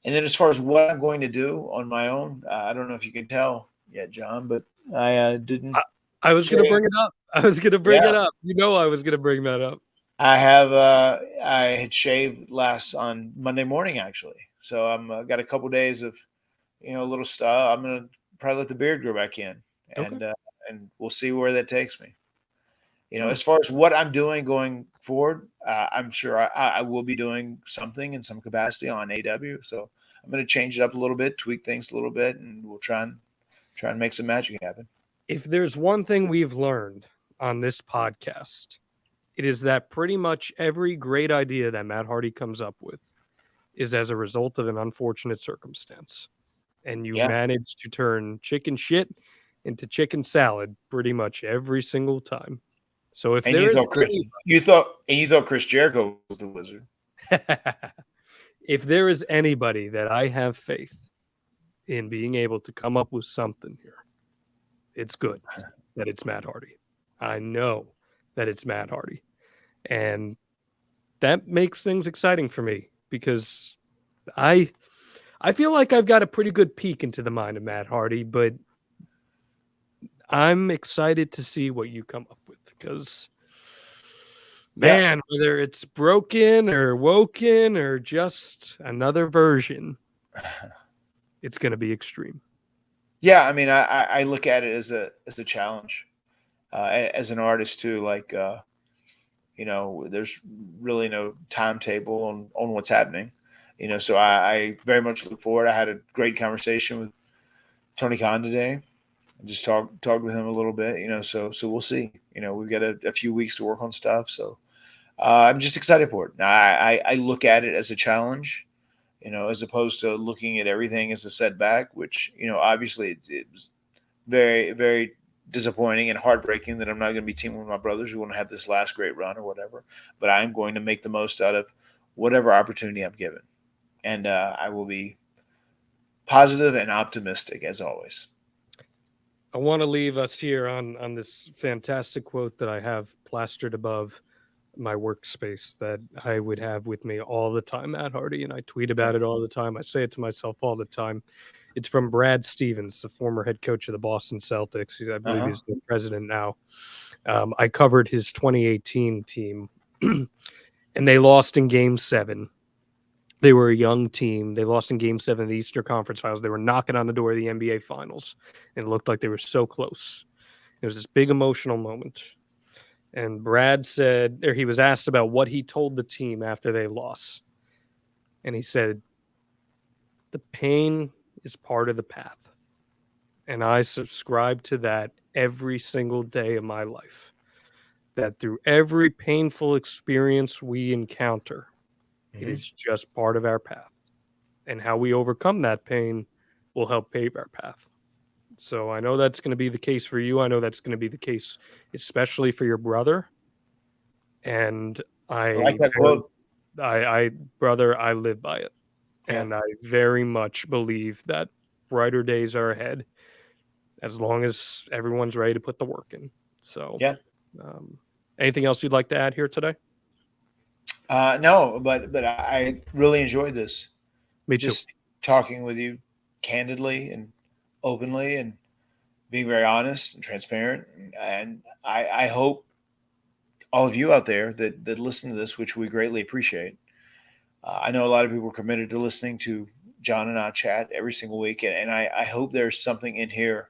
Speaker 2: And then as far as what I'm going to do on my own, I don't know if you can tell yet, John, but I didn't.
Speaker 1: I was going to bring it up. I was going to bring it up. You know, I was going to bring that up.
Speaker 2: I have I had shaved last on Monday morning, actually. So I'm got a couple days of, a little stuff. I'm gonna probably let the beard grow back in, and we'll see where that takes me. As far as what I'm doing going forward, I'm sure I will be doing something in some capacity on AW. So I'm going to change it up a little bit, tweak things a little bit, and we'll try and make some magic happen.
Speaker 1: If there's one thing we've learned on this podcast, it is that pretty much every great idea that Matt Hardy comes up with is as a result of an unfortunate circumstance. And you manage to turn chicken shit into chicken salad pretty much every single time. So if
Speaker 2: you thought Chris Jericho was the wizard.
Speaker 1: If there is anybody that I have faith in being able to come up with something here, it's good that it's Matt Hardy. I know that it's Matt Hardy. And that makes things exciting for me because I feel like I've got a pretty good peek into the mind of Matt Hardy, but I'm excited to see what you come up with because, man, whether it's broken or woken or just another version, it's going to be extreme.
Speaker 2: Yeah, I mean, I look at it as a challenge as an artist too. Like, there's really no timetable on what's happening. So I very much look forward. I had a great conversation with Tony Khan today. I just talked with him a little bit. So we'll see. We've got a few weeks to work on stuff. So I'm just excited for it. Now, I look at it as a challenge, as opposed to looking at everything as a setback, which, obviously it was very, very disappointing and heartbreaking that I'm not going to be teaming with my brothers. We want to have this last great run or whatever, but I'm going to make the most out of whatever opportunity I'm given. And I will be positive and optimistic as always.
Speaker 1: I want to leave us here on this fantastic quote that I have plastered above my workspace that I would have with me all the time, Matt Hardy, and I tweet about it all the time. I say it to myself all the time. It's from Brad Stevens, the former head coach of the Boston Celtics. I believe he's the president now. I covered his 2018 team, and they lost in Game 7. They were a young team. They lost in Game 7 of the Eastern Conference Finals. They were knocking on the door of the NBA Finals, and it looked like they were so close. It was this big emotional moment. And Brad said, or he was asked about what he told the team after they lost. And he said, the pain is part of the path. And I subscribe to that every single day of my life. That through every painful experience we encounter, it is just part of our path. And how we overcome that pain will help pave our path. So I know that's going to be the case for you. I know that's going to be the case, especially for your brother. And I
Speaker 2: like that quote.
Speaker 1: Brother, I live by it.
Speaker 2: Yeah.
Speaker 1: And I very much believe that brighter days are ahead as long as everyone's ready to put the work in. So, anything else you'd like to add here today?
Speaker 2: No, but I really enjoyed this.
Speaker 1: Me too.
Speaker 2: Just talking with you candidly and openly and being very honest and transparent. And I hope all of you out there that listen to this, which we greatly appreciate. I know a lot of people are committed to listening to Jon and I chat every single week. And I hope there's something in here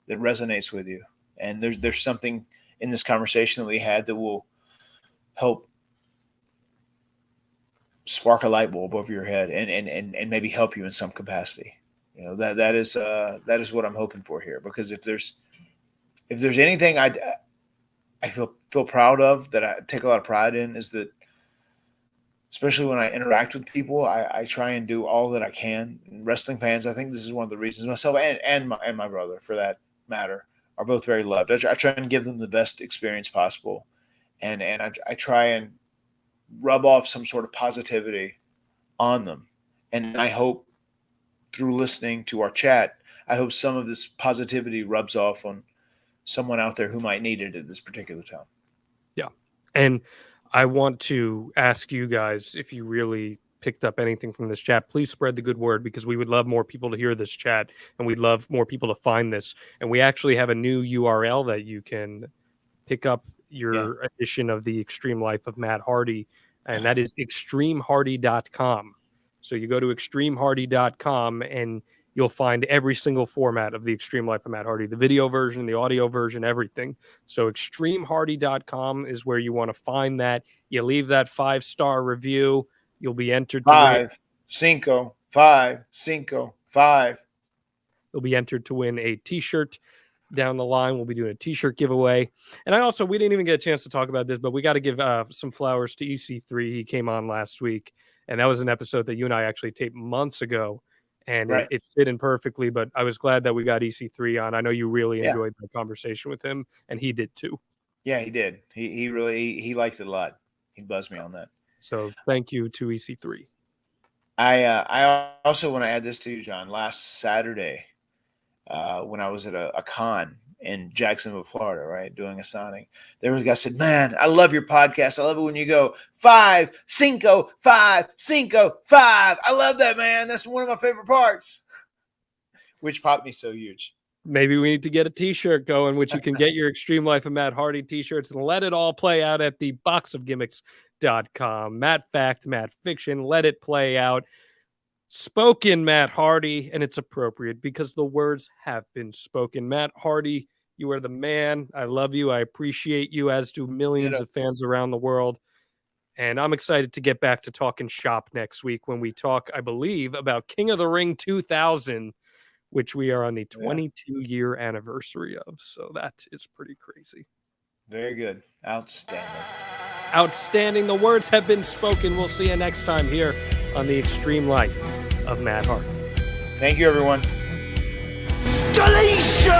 Speaker 2: that resonates with you. And there's something in this conversation that we had that will help spark a light bulb over your head and maybe help you in some capacity. You know, that is what I'm hoping for here, because if there's anything I feel proud of, that I take a lot of pride in, is that, especially when I interact with people, I try and do all that I can. And wrestling fans, I think this is one of the reasons, myself and my brother, for that matter, are both very loved. I try and give them the best experience possible, and I try and rub off some sort of positivity on them. And I hope, through listening to our chat, I hope some of this positivity rubs off on someone out there who might need it at this particular time.
Speaker 1: Yeah. And I want to ask you guys, if you really picked up anything from this chat, please spread the good word, because we would love more people to hear this chat, and we'd love more people to find this. And we actually have a new URL that you can pick up your edition of the Extreme Life of Matt Hardy, and that is extremehardy.com. So you go to extremehardy.com and you'll find every single format of the Extreme Life of Matt Hardy, the video version, the audio version, everything. So extremehardy.com is where you want to find that. You leave that 5-star review, you'll be entered to win.
Speaker 2: 5 cinco 5.
Speaker 1: You'll be entered to win a t-shirt. Down the line, we'll be doing a t-shirt giveaway. And we didn't even get a chance to talk about this, but we got to give some flowers to EC3. He came on last week, and that was an episode that you and I actually taped months ago, and
Speaker 2: Right.
Speaker 1: it fit in perfectly. But I was glad that we got EC3 on. I know you really enjoyed the conversation with him, and he did too.
Speaker 2: Yeah, he did. He really liked it a lot. He buzzed me on that.
Speaker 1: So thank you to EC3.
Speaker 2: I also want to add this to you, Jon. Last Saturday, when I was at a con in Jacksonville, Florida, right, doing a signing, there was a guy said, "Man, I love your podcast. I love it when you go 5 cinco 5 cinco 5. I love that, man. That's one of my favorite parts," which popped me so huge.
Speaker 1: Maybe we need to get a t-shirt going, which you can get your Extreme Life of Matt Hardy t-shirts, and let it all play out at the boxofgimmicks.com. Matt Fact, Matt Fiction, let it play out. Spoken Matt Hardy, and it's appropriate because the words have been spoken. Matt Hardy, you are the man. I love you. I appreciate you, as do millions of fans around the world. And I'm excited to get back to talking shop next week, when we talk, I believe, about King of the Ring 2000, which we are on the 22-year anniversary of. So that is pretty crazy.
Speaker 2: Very good. Outstanding.
Speaker 1: Outstanding. The words have been spoken. We'll see you next time here on the Extreme Life of Matt Hardy.
Speaker 2: Thank you, everyone.
Speaker 3: Deletion!